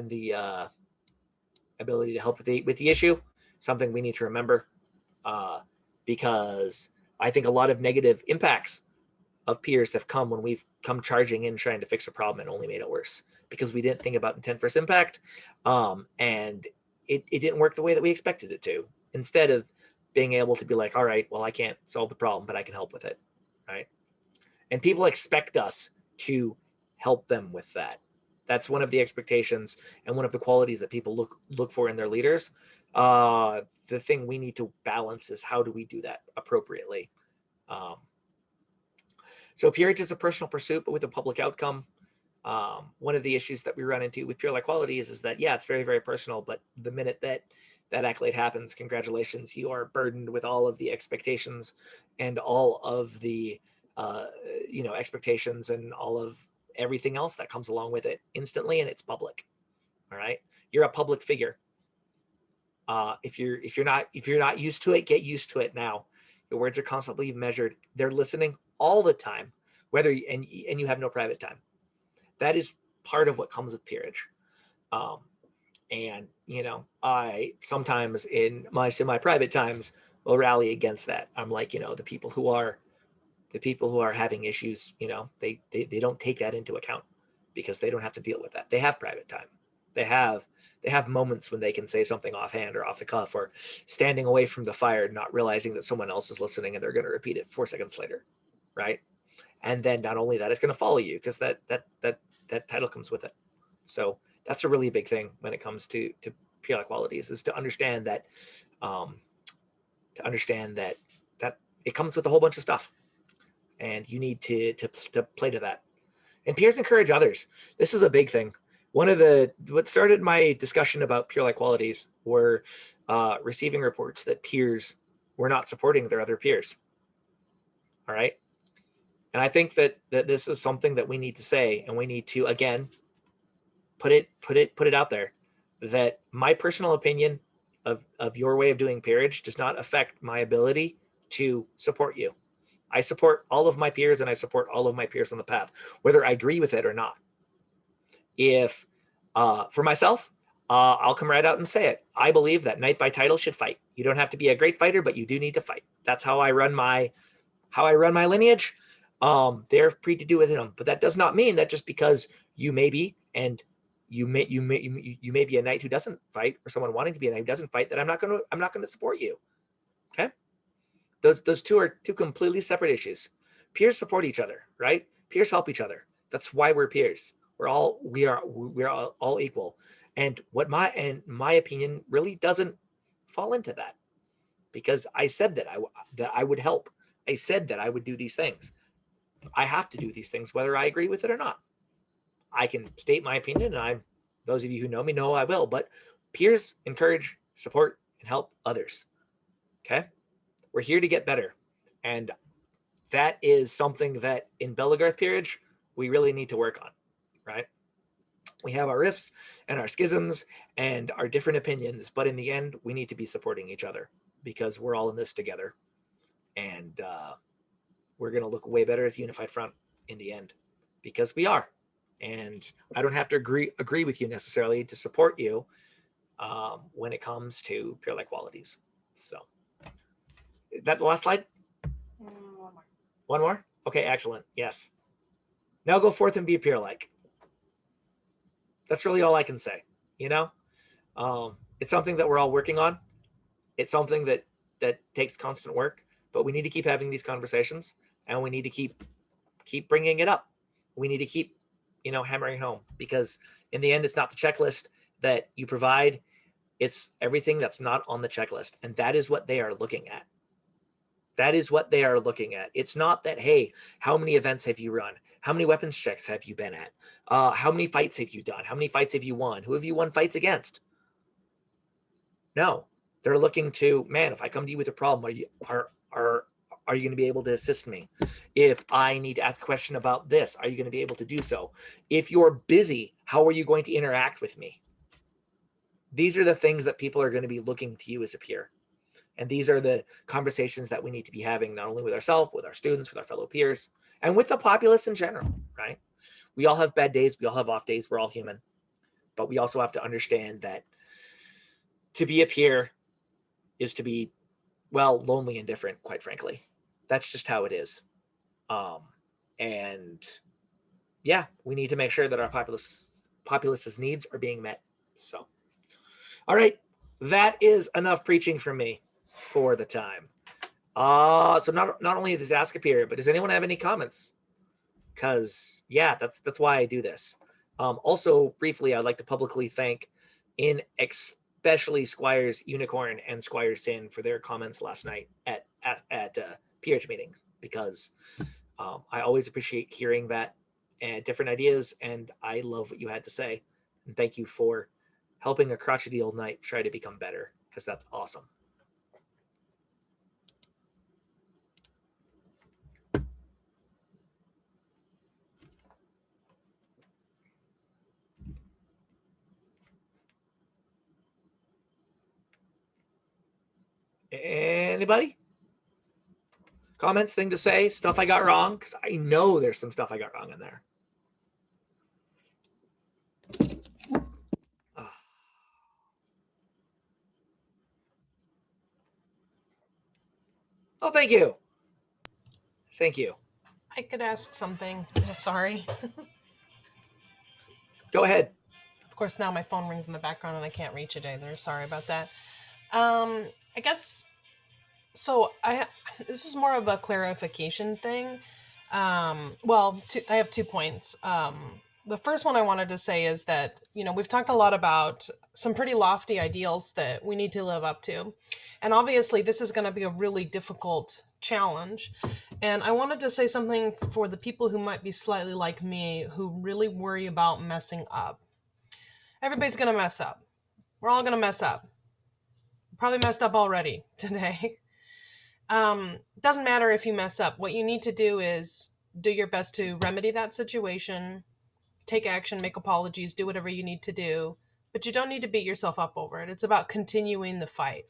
the ability to help with the issue. Something we need to remember, because I think a lot of negative impacts of peers have come when we've come charging in trying to fix a problem and only made it worse because we didn't think about intent versus impact, and it didn't work the way that we expected it to. Instead of being able to be like, all right, well, I can't solve the problem, but I can help with it, right? And people expect us to help them with that. That's one of the expectations and one of the qualities that people look for in their leaders. The thing we need to balance is how do we do that appropriately. So peerage is a personal pursuit, but with a public outcome. One of the issues that we run into with pure like qualities is that, yeah, it's very, very personal, but the minute that accolade happens, congratulations, you are burdened with all of the expectations and all of the expectations and all of everything else that comes along with it instantly, and it's public. All right, you're a public figure. If you're not used to it, get used to it now. Your words are constantly measured. They're listening all the time, and you have no private time. That is part of what comes with peerage. And I sometimes in my semi-private times will rally against that. I'm like, the people who are having issues, they don't take that into account because they don't have to deal with that. They have private time. They have moments when they can say something offhand or off the cuff or standing away from the fire, not realizing that someone else is listening and they're going to repeat it 4 seconds later, right? And then not only that, it's going to follow you because that title comes with it. So that's a really big thing when it comes to PR qualities, is to understand that that it comes with a whole bunch of stuff, and you need to play to that. And peers encourage others. This is a big thing. What started my discussion about peer like qualities were receiving reports that peers were not supporting their other peers. All right. And I think that this is something that we need to say, and we need to, again, put it out there, that my personal opinion of your way of doing peerage does not affect my ability to support you. I support all of my peers, and I support all of my peers on the path, whether I agree with it or not. If for myself, I'll come right out and say it. I believe that knight by title should fight. You don't have to be a great fighter, but you do need to fight. That's how I run my lineage. They're free to do with them, but that does not mean that just because you may be, and you may be a knight who doesn't fight, or someone wanting to be a knight who doesn't fight, that I'm not going to support you. Okay, those two are two completely separate issues. Peers support each other, right? Peers help each other. That's why we're peers. We are all equal. And my opinion really doesn't fall into that, because I said that I would help. I said that I would do these things. I have to do these things whether I agree with it or not. I can state my opinion, and those of you who know me know I will, but peers encourage, support, and help others. Okay? We're here to get better. And that is something that in Belegarth Peerage, we really need to work on, right? We have our rifts and our schisms and our different opinions, but in the end, we need to be supporting each other because we're all in this together. And we're going to look way better as a unified front in the end, because we are. And I don't have to agree with you necessarily to support you when it comes to peer-like qualities. So, is that the last slide? One more. One more? Okay, excellent. Yes. Now go forth and be peer-like. That's really all I can say. You know, it's something that we're all working on. It's something that takes constant work, but we need to keep having these conversations, and we need to keep bringing it up. We need to keep, hammering home, because in the end, it's not the checklist that you provide. It's everything that's not on the checklist. And that is what they are looking at. That is what they are looking at. It's not that, hey, how many events have you run? How many weapons checks have you been at? How many fights have you done? How many fights have you won? Who have you won fights against? No, they're looking to, man, if I come to you with a problem, are you going to be able to assist me? If I need to ask a question about this, are you going to be able to do so? If you're busy, how are you going to interact with me? These are the things that people are going to be looking to you as a peer. And these are the conversations that we need to be having, not only with ourselves, with our students, with our fellow peers, and with the populace in general, right? We all have bad days. We all have off days. We're all human. But we also have to understand that to be a peer is to be, well, lonely and different, quite frankly. That's just how it is. And yeah, we need to make sure that our populace's needs are being met. So, all right, that is enough preaching from me for the time. So not only does Ask a Peer, but does anyone have any comments? Because yeah, that's why I do this. Also, briefly, I'd like to publicly thank especially Squires Unicorn and Squire Sin for their comments last night at peerage meetings, because I always appreciate hearing that and different ideas, and I love what you had to say. And thank you for helping a crotchety old knight try to become better, because that's awesome. Anybody? Comments, thing to say, stuff I got wrong? Because I know there's some stuff I got wrong in there. Oh, thank you. Thank you. I could ask something. Sorry. Go ahead. Of course, now my phone rings in the background and I can't reach it either. Sorry about that. I guess, so this is more of a clarification thing. I have 2 points. The first one I wanted to say is that, we've talked a lot about some pretty lofty ideals that we need to live up to. And obviously this is going to be a really difficult challenge. And I wanted to say something for the people who might be slightly like me, who really worry about messing up. Everybody's going to mess up. We're all going to mess up. Probably messed up already today. Doesn't matter if you mess up. What you need to do is do your best to remedy that situation, take action, make apologies, do whatever you need to do, but you don't need to beat yourself up over it. It's about continuing the fight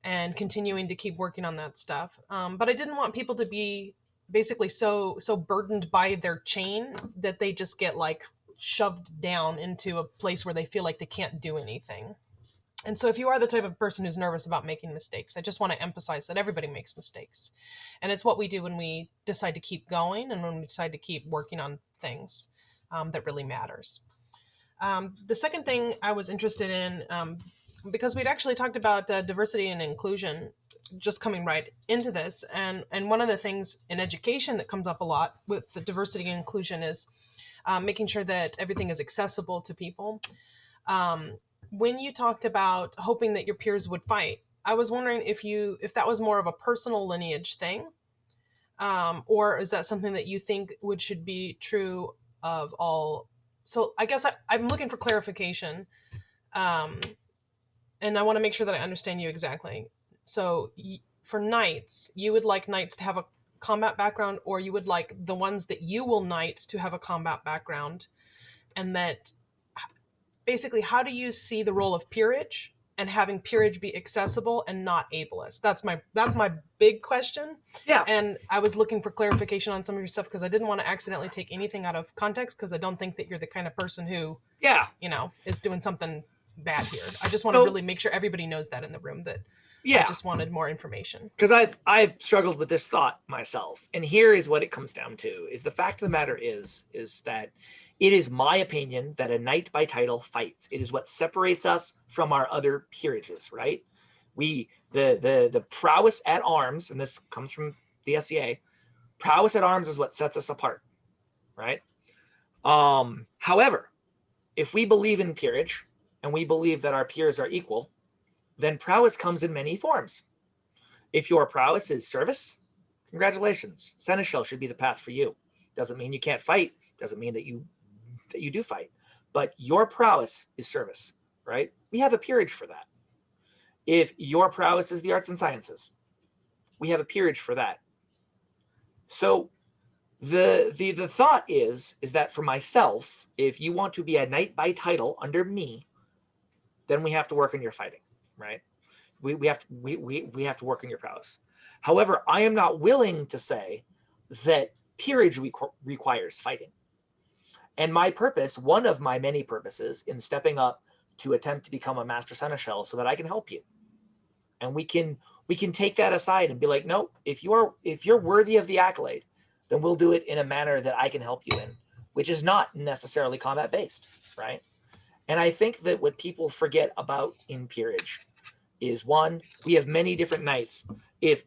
and continuing to keep working on that stuff. But I didn't want people to be basically so burdened by their chain that they just get shoved down into a place where they feel like they can't do anything. And so if you are the type of person who's nervous about making mistakes, I just want to emphasize that everybody makes mistakes. And it's what we do when we decide to keep going and when we decide to keep working on things that really matters. The second thing I was interested in, because we'd actually talked about diversity and inclusion just coming right into this. And one of the things in education that comes up a lot with the diversity and inclusion is making sure that everything is accessible to people. When you talked about hoping that your peers would fight, I was wondering if that was more of a personal lineage thing, or is that something that you think should be true of all? So I guess I'm looking for clarification, and I want to make sure that I understand you exactly. So for knights, you would like knights to have a combat background, or you would like the ones that you will knight to have a combat background, and that basically, how do you see the role of peerage and having peerage be accessible and not ableist? That's my big question. Yeah. And I was looking for clarification on some of your stuff because I didn't want to accidentally take anything out of context, because I don't think that you're the kind of person who, Yeah. is doing something bad here. I just want to So- really make sure everybody knows that in the room, that I Yeah. just wanted more information. Because I've struggled with this thought myself, and here is what it comes down to: is the fact of the matter is that it is my opinion that a knight by title fights. It is what separates us from our other peerages, right? The prowess at arms, and this comes from the SCA. Prowess at arms is what sets us apart, right? However, if we believe in peerage and we believe that our peers are equal, then prowess comes in many forms. If your prowess is service, congratulations. Seneschal should be the path for you. Doesn't mean you can't fight. Doesn't mean that you do fight. But your prowess is service, right? We have a peerage for that. If your prowess is the arts and sciences, we have a peerage for that. So the thought is that for myself, if you want to be a knight by title under me, then we have to work on your fighting, right? We have to work on your prowess. However, I am not willing to say that peerage requires fighting. And my purpose, one of my many purposes in stepping up to attempt to become a master seneschal, so that I can help you. And we can take that aside and be like, no, if you're worthy of the accolade, then we'll do it in a manner that I can help you in, which is not necessarily combat based, right? And I think that what people forget about in peerage is, one, we have many different knights. If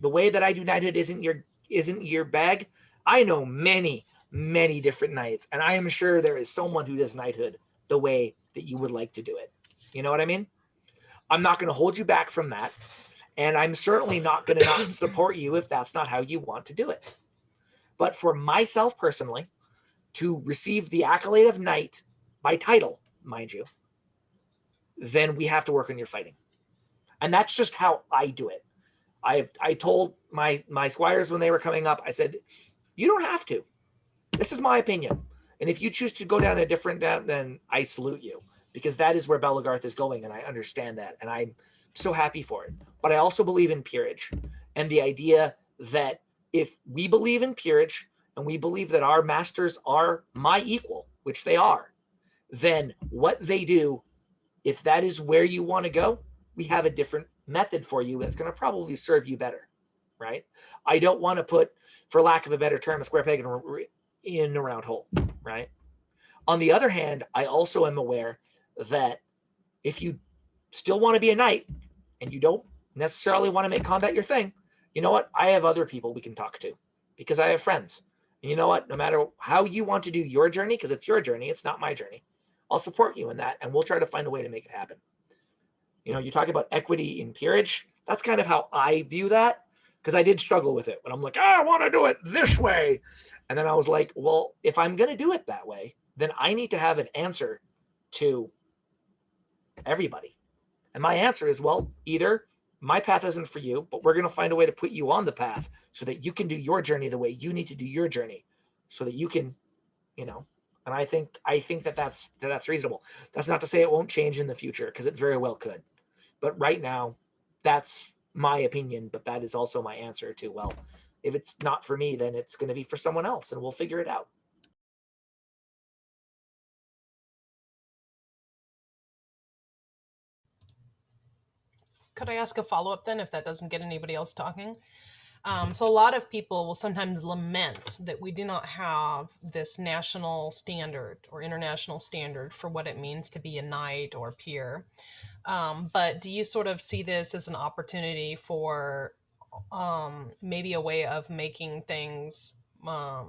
the way that I do knighthood isn't your bag, I know many different knights, and I am sure there is someone who does knighthood the way that you would like to do it. You know what I mean? I'm not going to hold you back from that, and I'm certainly not going to not support you if that's not how you want to do it. But for myself personally, to receive the accolade of knight by title, mind you, then we have to work on your fighting. And that's just how I do it. I told my squires when they were coming up, I said, you don't have to. This is my opinion. And if you choose to go down a different route, then I salute you, because that is where Belegarth is going, and I understand that, and I'm so happy for it. But I also believe in peerage, and the idea that if we believe in peerage and we believe that our masters are my equal, which they are, then what they do, if that is where you want to go, we have a different method for you that's going to probably serve you better, right? I don't want to put, for lack of a better term, a square peg in a round hole, right? On the other hand, I also am aware that if you still want to be a knight and you don't necessarily want to make combat your thing, you know what? I have other people we can talk to, because I have friends. And you know what? No matter how you want to do your journey, because it's your journey, it's not my journey, I'll support you in that, and we'll try to find a way to make it happen. You know, you talk about equity in peerage. That's kind of how I view that, because I did struggle with it when I'm like, I want to do it this way. And then I was like, well, if I'm going to do it that way, then I need to have an answer to everybody. And my answer is, well, either my path isn't for you, but we're going to find a way to put you on the path so that you can do your journey the way you need to do your journey, so that you can, you know, and I think that that's reasonable. That's not to say it won't change in the future, because it very well could. But right now, that's my opinion, but that is also my answer to, well, if it's not for me, then it's going to be for someone else, and we'll figure it out. Could I ask a follow-up then, if that doesn't get anybody else talking? So a lot of people will sometimes lament that we do not have this national standard or international standard for what it means to be a knight or peer. But do you sort of see this as an opportunity for maybe a way of making things,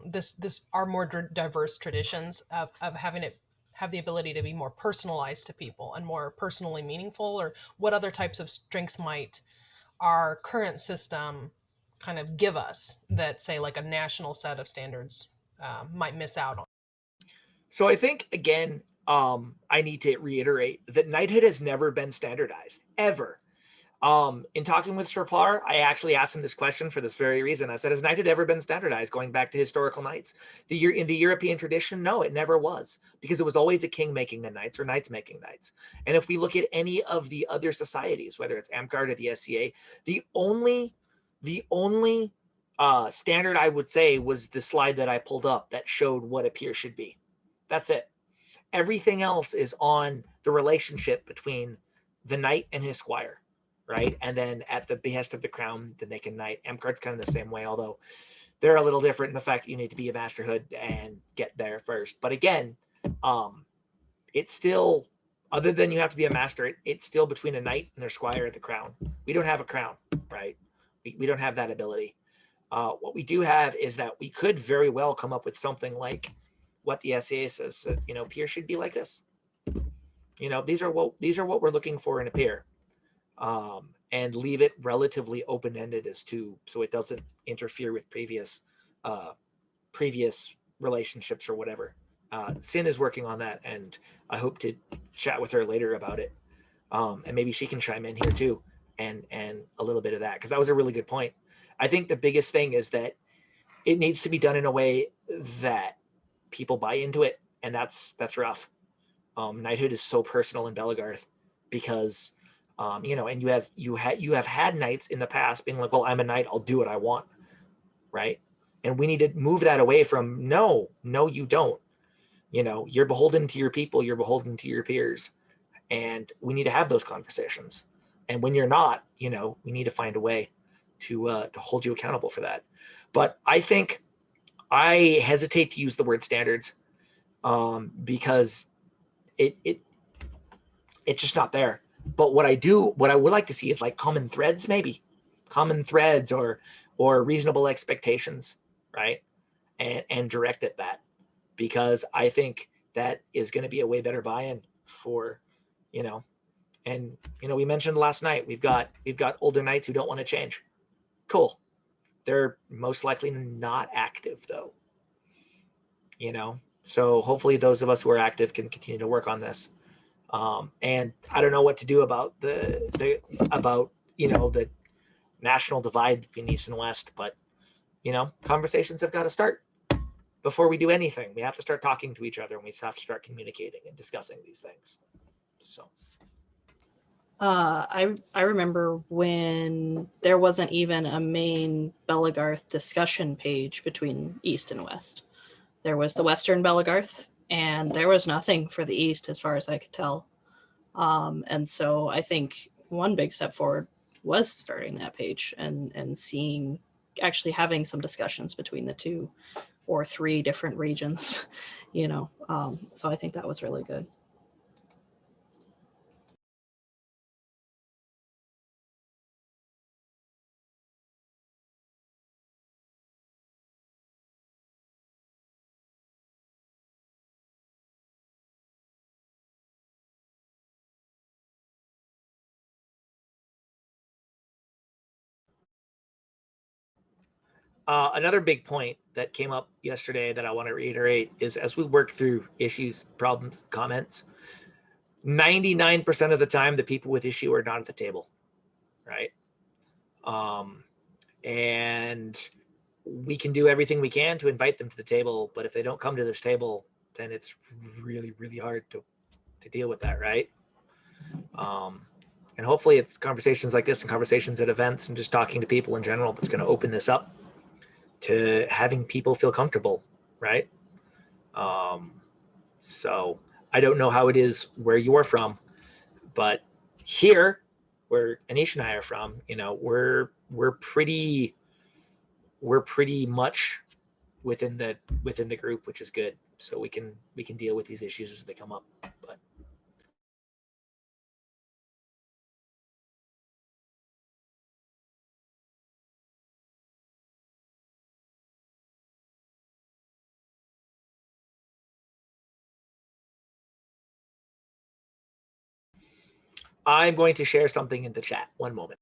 this our more diverse traditions of having it have the ability to be more personalized to people and more personally meaningful? Or what other types of strengths might our current system kind of give us that, say, like a national set of standards might miss out on? So I think, again, I need to reiterate that knighthood has never been standardized, ever. In talking with Srapar, I actually asked him this question for this very reason. I said, has knighthood ever been standardized going back to historical knights? In the European tradition, no, it never was, because it was always a king making the knights or knights making knights. And if we look at any of the other societies, whether it's Amcard or the SCA, the only standard I would say was the slide that I pulled up that showed what a peer should be. That's it. Everything else is on the relationship between the knight and his squire, right? And then at the behest of the crown, then they can knight. Amcard's kind of the same way, although they're a little different in the fact that you need to be a masterhood and get there first. But again, it's still, other than you have to be a master, it's still between a knight and their squire at the crown. We don't have a crown, right? We don't have that ability. What we do have is that we could very well come up with something like what the SCA says, peer should be like this. These are what we're looking for in a peer, and leave it relatively open-ended so it doesn't interfere with previous relationships or whatever. Sin is working on that, and I hope to chat with her later about it. And maybe she can chime in here too, and a little bit of that, because that was a really good point. I think the biggest thing is that it needs to be done in a way that people buy into it, and that's rough. Knighthood is so personal in Belegarth because, and you have had knights in the past being like, well, I'm a knight, I'll do what I want, right? And we need to move that away from no, you don't. You're beholden to your people, you're beholden to your peers, and we need to have those conversations. And when you're not, we need to find a way to hold you accountable for that. But I think I hesitate to use the word standards because it's just not there. But what I would like to see is like common threads, maybe common threads or reasonable expectations, right? And direct at that, because I think that is going to be a way better buy-in for, and we mentioned last night, we've got older knights who don't want to change. Cool. They're most likely not active though, so hopefully those of us who are active can continue to work on this. And I don't know what to do about the national divide between East and West, but conversations have got to start before we do anything. We have to start talking to each other, and we have to start communicating and discussing these things. So I remember when there wasn't even a main Belegarth discussion page between East and West. There was the Western Belegarth, and there was nothing for the East as far as I could tell. And so I think one big step forward was starting that page and seeing, actually having some discussions between the 2 or 3 different regions, so I think that was really good. Another big point that came up yesterday that I want to reiterate is, as we work through issues, problems, comments, 99% of the time, the people with issue are not at the table, right? And we can do everything we can to invite them to the table, but if they don't come to this table, then it's really, really hard to deal with that, right? And hopefully it's conversations like this and conversations at events and just talking to people in general that's going to open this up to having people feel comfortable, right? So I don't know how it is where you're from, but here, where Anij and I are from, we're pretty much within the group, which is good. So we can deal with these issues as they come up. But I'm going to share something in the chat. One moment.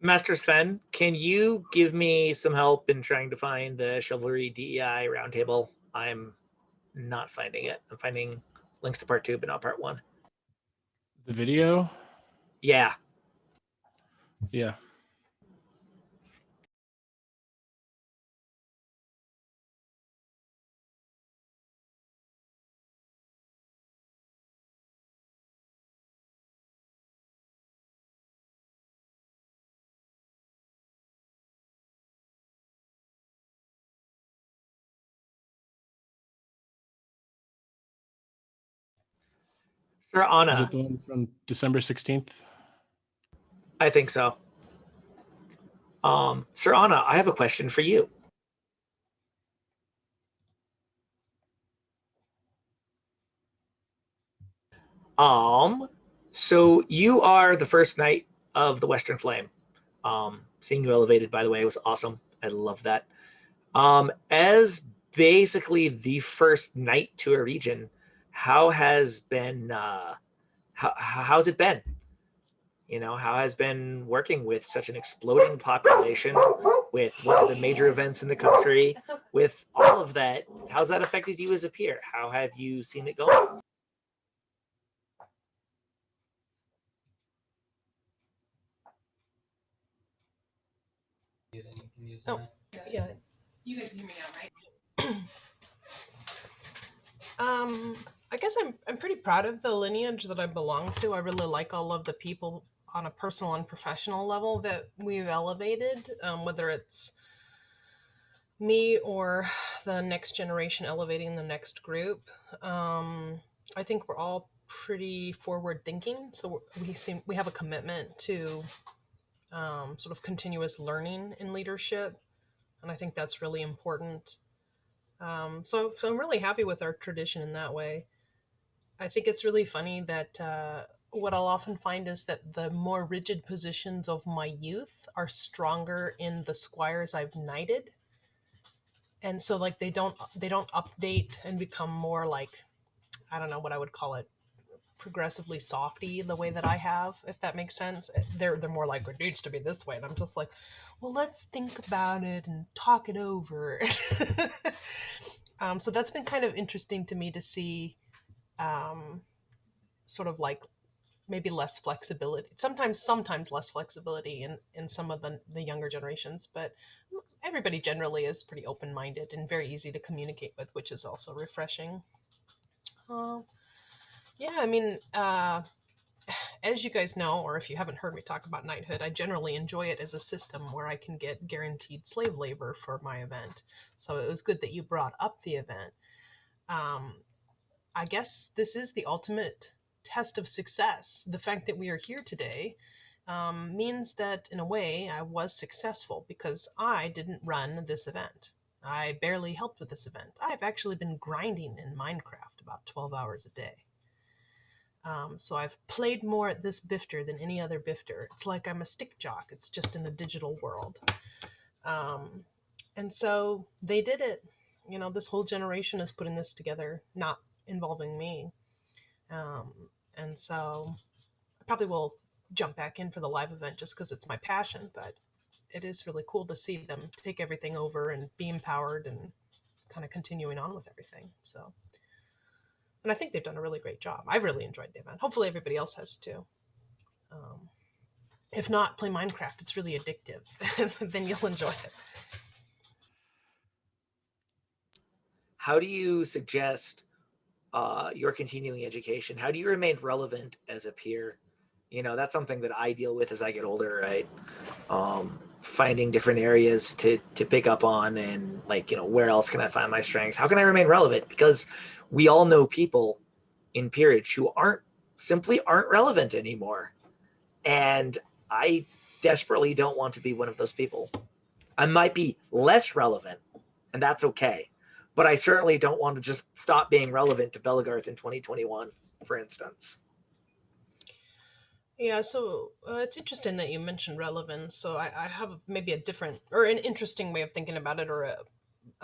Master Sven, can you give me some help in trying to find the Chivalry DEI roundtable? I'm not finding it. I'm finding links to part 2, but not part 1. The video? Yeah. Yeah. Sir Is Anna, it the one from December 16th? I think so. Sir Anna, I have a question for you. So you are the first knight of the Western Flame. Seeing you elevated, by the way, was awesome. I love that. As basically the first knight to a region, how's it been? How has been working with such an exploding population, with one of the major events in the country, with all of that? How's that affected you as a peer? How have you seen it go? Oh, yeah. You guys can hear me now, right? I guess I'm pretty proud of the lineage that I belong to. I really like all of the people on a personal and professional level that we've elevated, whether it's me or the next generation elevating the next group. I think we're all pretty forward thinking, so we have a commitment to sort of continuous learning in leadership, and I think that's really important. So I'm really happy with our tradition in that way. I think it's really funny that what I'll often find is that the more rigid positions of my youth are stronger in the squires I've knighted, and so like they don't update and become more like, I don't know what I would call it, progressively softy the way that I have, if that makes sense. They're more like, it needs to be this way, and I'm just like, well, let's think about it and talk it over. So that's been kind of interesting to me to see, sort of like maybe less flexibility. Sometimes less flexibility in some of the younger generations, but everybody generally is pretty open-minded and very easy to communicate with, which is also refreshing. Yeah, I mean, as you guys know, or if you haven't heard me talk about knighthood, I generally enjoy it as a system where I can get guaranteed slave labor for my event. So it was good that you brought up the event. I guess this is the ultimate test of success. The fact that we are here today means that, in a way, I was successful because I didn't run this event. I barely helped with this event. I've actually been grinding in Minecraft about 12 hours a day. So I've played more at this bifter than any other bifter. It's like I'm a stick jock. It's just in a digital world. And so they did it. This whole generation is putting this together, not involving me. And so I probably will jump back in for the live event just because it's my passion, but it is really cool to see them take everything over and be empowered and kind of continuing on with everything. So, and I think they've done a really great job. I've really enjoyed the event. Hopefully everybody else has too. If not, play Minecraft. It's really addictive. Then you'll enjoy it. How do you suggest your continuing education? How do you remain relevant as a peer? That's something that I deal with as I get older, right? Finding different areas to pick up on, and where else can I find my strengths? How can I remain relevant? Because we all know people in peerage who simply aren't relevant anymore. And I desperately don't want to be one of those people. I might be less relevant, and that's okay. But I certainly don't want to just stop being relevant to Belegarth in 2021, for instance. Yeah, so it's interesting that you mentioned relevance. So I have maybe a different or an interesting way of thinking about it, or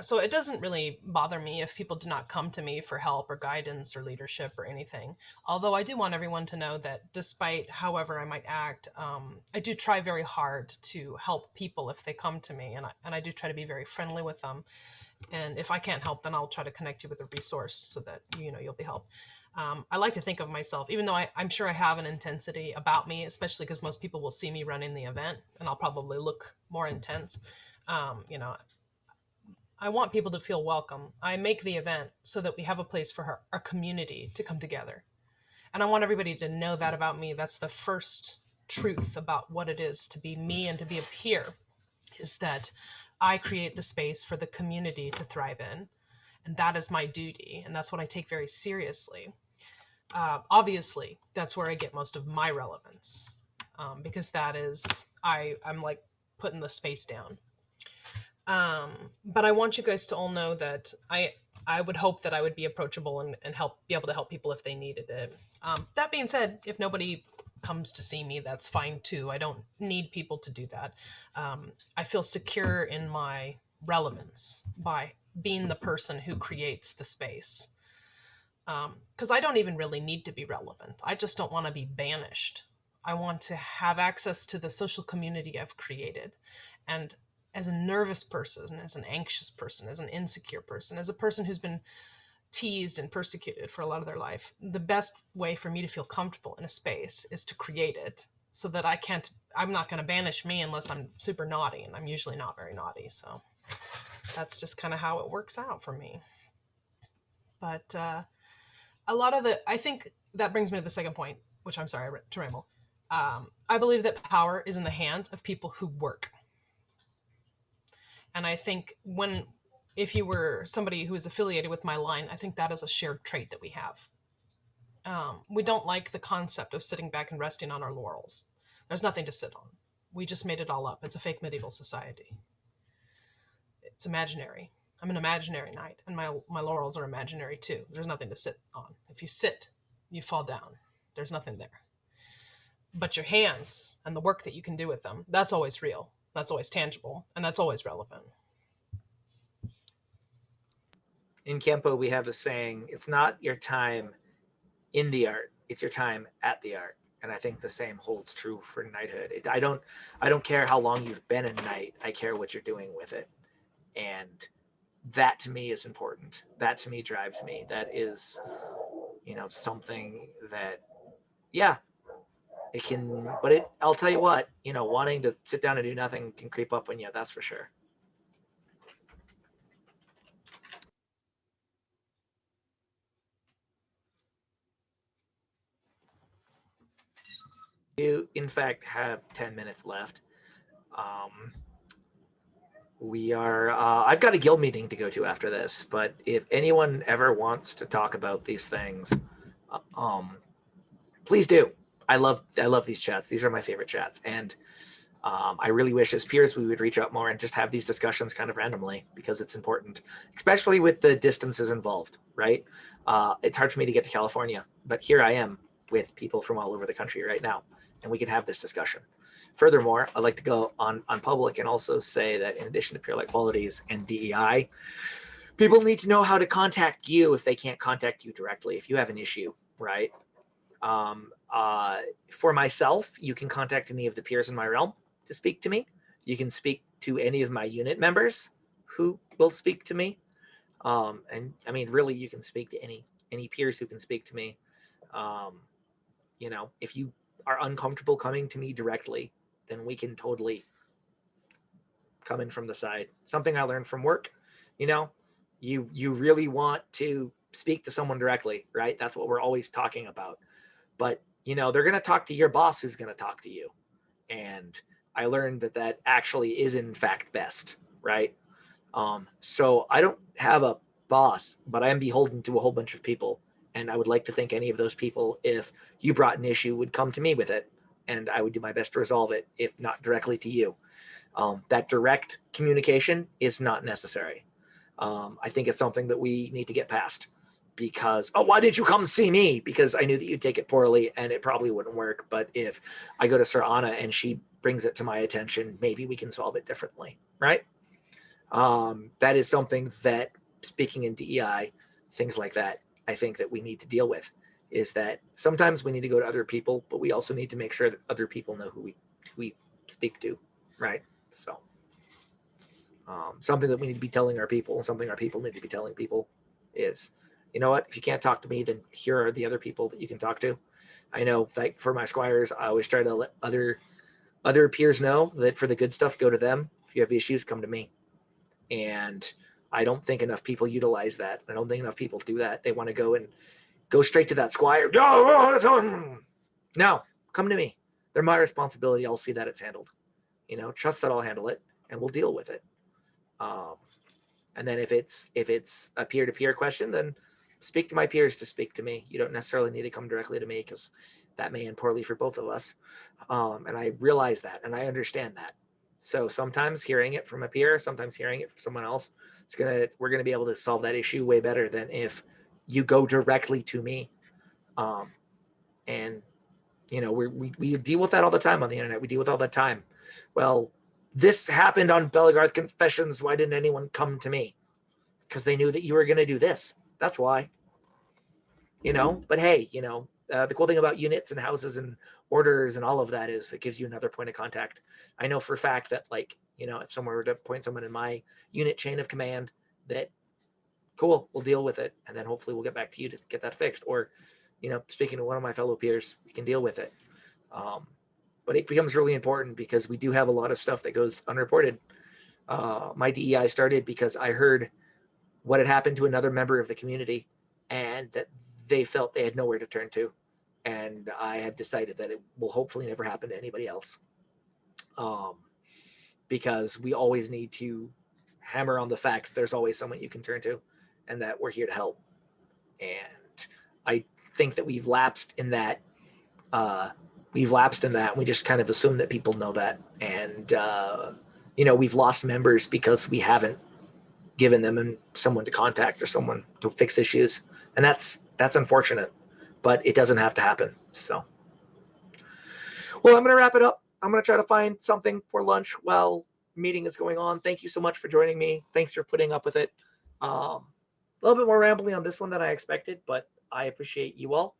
So it doesn't really bother me if people do not come to me for help or guidance or leadership or anything. Although I do want everyone to know that despite however I might act, I do try very hard to help people if they come to me, and I do try to be very friendly with them. And if I can't help, then I'll try to connect you with a resource so that you'll be helped. I like to think of myself, even though I'm sure I have an intensity about me, especially because most people will see me running the event, and I'll probably look more intense. I want people to feel welcome. I make the event so that we have a place for our community to come together. And I want everybody to know that about me. That's the first truth about what it is to be me and to be a peer, is that I create the space for the community to thrive in. And that is my duty. And that's what I take very seriously. Obviously, that's where I get most of my relevance, because that is, I'm like putting the space down. But I want you guys to all know that I would hope that I would be approachable and be able to help people if they needed it. That being said, if nobody comes to see me, that's fine too. I don't need people to do that. I feel secure in my relevance by being the person who creates the space. Because I don't even really need to be relevant. I just don't want to be banished. I want to have access to the social community I've created. And as a nervous person, as an anxious person, as an insecure person, as a person who's been teased and persecuted for a lot of their life, the best way for me to feel comfortable in a space is to create it so that I'm not going to banish me unless I'm super naughty, and I'm usually not very naughty. So that's just kind of how it works out for me. But I think that brings me to the second point, which I'm sorry to ramble. I believe that power is in the hands of people who work. And I think if you were somebody who is affiliated with my line, I think that is a shared trait that we have. We don't like the concept of sitting back and resting on our laurels. There's nothing to sit on. We just made it all up. It's a fake medieval society. It's imaginary. I'm an imaginary knight, and my laurels are imaginary too. There's nothing to sit on. If you sit, you fall down. There's nothing there. But your hands and the work that you can do with them, that's always real. That's always tangible, and that's always relevant. In Kempo, we have a saying, it's not your time in the art, it's your time at the art. And I think the same holds true for knighthood. I don't care how long you've been a knight. I care what you're doing with it. And that to me is important. That to me drives me. That is, something that, yeah, it can, but I'll tell you what, wanting to sit down and do nothing can creep up on you. That's for sure. You, in fact, have 10 minutes left. I've got a guild meeting to go to after this, but if anyone ever wants to talk about these things, please do. I love these chats. These are my favorite chats. And I really wish as peers we would reach out more and just have these discussions kind of randomly, because it's important, especially with the distances involved, right? It's hard for me to get to California, but here I am with people from all over the country right now, and we can have this discussion. Furthermore, I'd like to go on public and also say that in addition to peer-like qualities and DEI, people need to know how to contact you if they can't contact you directly, if you have an issue, right? For myself, you can contact any of the peers in my realm to speak to me. You can speak to any of my unit members who will speak to me. And I mean, really, you can speak to any peers who can speak to me. If you are uncomfortable coming to me directly, then we can totally come in from the side. Something I learned from work, you really want to speak to someone directly, right? That's what we're always talking about. But, they're going to talk to your boss who's going to talk to you. And I learned that actually is in fact best, right? So I don't have a boss, but I am beholden to a whole bunch of people. And I would like to think any of those people, if you brought an issue, would come to me with it. And I would do my best to resolve it, if not directly to you. That direct communication is not necessary. I think it's something that we need to get past. Because, why did you come see me? Because I knew that you'd take it poorly and it probably wouldn't work. But if I go to Sir Anna and she brings it to my attention, maybe we can solve it differently, right? That is something that, speaking in DEI, things like that, I think that we need to deal with, is that sometimes we need to go to other people, but we also need to make sure that other people know who we speak to, right? So something that we need to be telling our people, and something our people need to be telling people is, you know what, if you can't talk to me, then here are the other people that you can talk to. I know, like for my squires, I always try to let other peers know that for the good stuff, go to them. If you have issues, come to me. And I don't think enough people utilize that. I don't think enough people do that. They want to go straight to that squire. No, come to me. They're my responsibility. I'll see that it's handled. Trust that I'll handle it, and we'll deal with it. And then if it's a peer-to-peer question, then speak to my peers to speak to me. You don't necessarily need to come directly to me, because that may end poorly for both of us. And I realize that, and I understand that. So sometimes hearing it from a peer, sometimes hearing it from someone else, we're gonna be able to solve that issue way better than if you go directly to me. And we deal with that all the time on the internet. We deal with all the time. Well, this happened on Belegarth Confessions. Why didn't anyone come to me? Because they knew that you were going to do this. That's why. But hey, the cool thing about units and houses and orders and all of that is it gives you another point of contact. I know for a fact that, if someone were to point someone in my unit chain of command, that cool, we'll deal with it. And then hopefully we'll get back to you to get that fixed. Or, speaking to one of my fellow peers, we can deal with it. But it becomes really important because we do have a lot of stuff that goes unreported. My DEI started because I heard what had happened to another member of the community, and that they felt they had nowhere to turn to. And I have decided that it will hopefully never happen to anybody else. Because we always need to hammer on the fact that there's always someone you can turn to, and that we're here to help. And I think that we've lapsed in that. We just kind of assume that people know that. And, we've lost members because we haven't given them someone to contact or someone to fix issues. And that's unfortunate, but it doesn't have to happen. So, well, I'm going to wrap it up. I'm going to try to find something for lunch while meeting is going on. Thank you so much for joining me. Thanks for putting up with it. A little bit more rambling on this one than I expected, but I appreciate you all,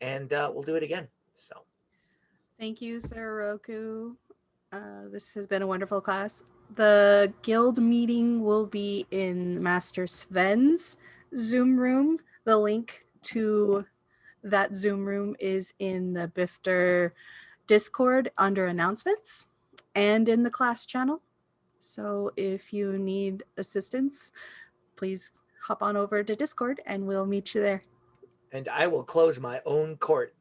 and we'll do it again. So. Thank you, Sir Oroku. This has been a wonderful class. The guild meeting will be in Master Sven's Zoom room. The link to that Zoom room is in the BFTR Discord under announcements and in the class channel. So if you need assistance, please hop on over to Discord and we'll meet you there. And I will close my own court.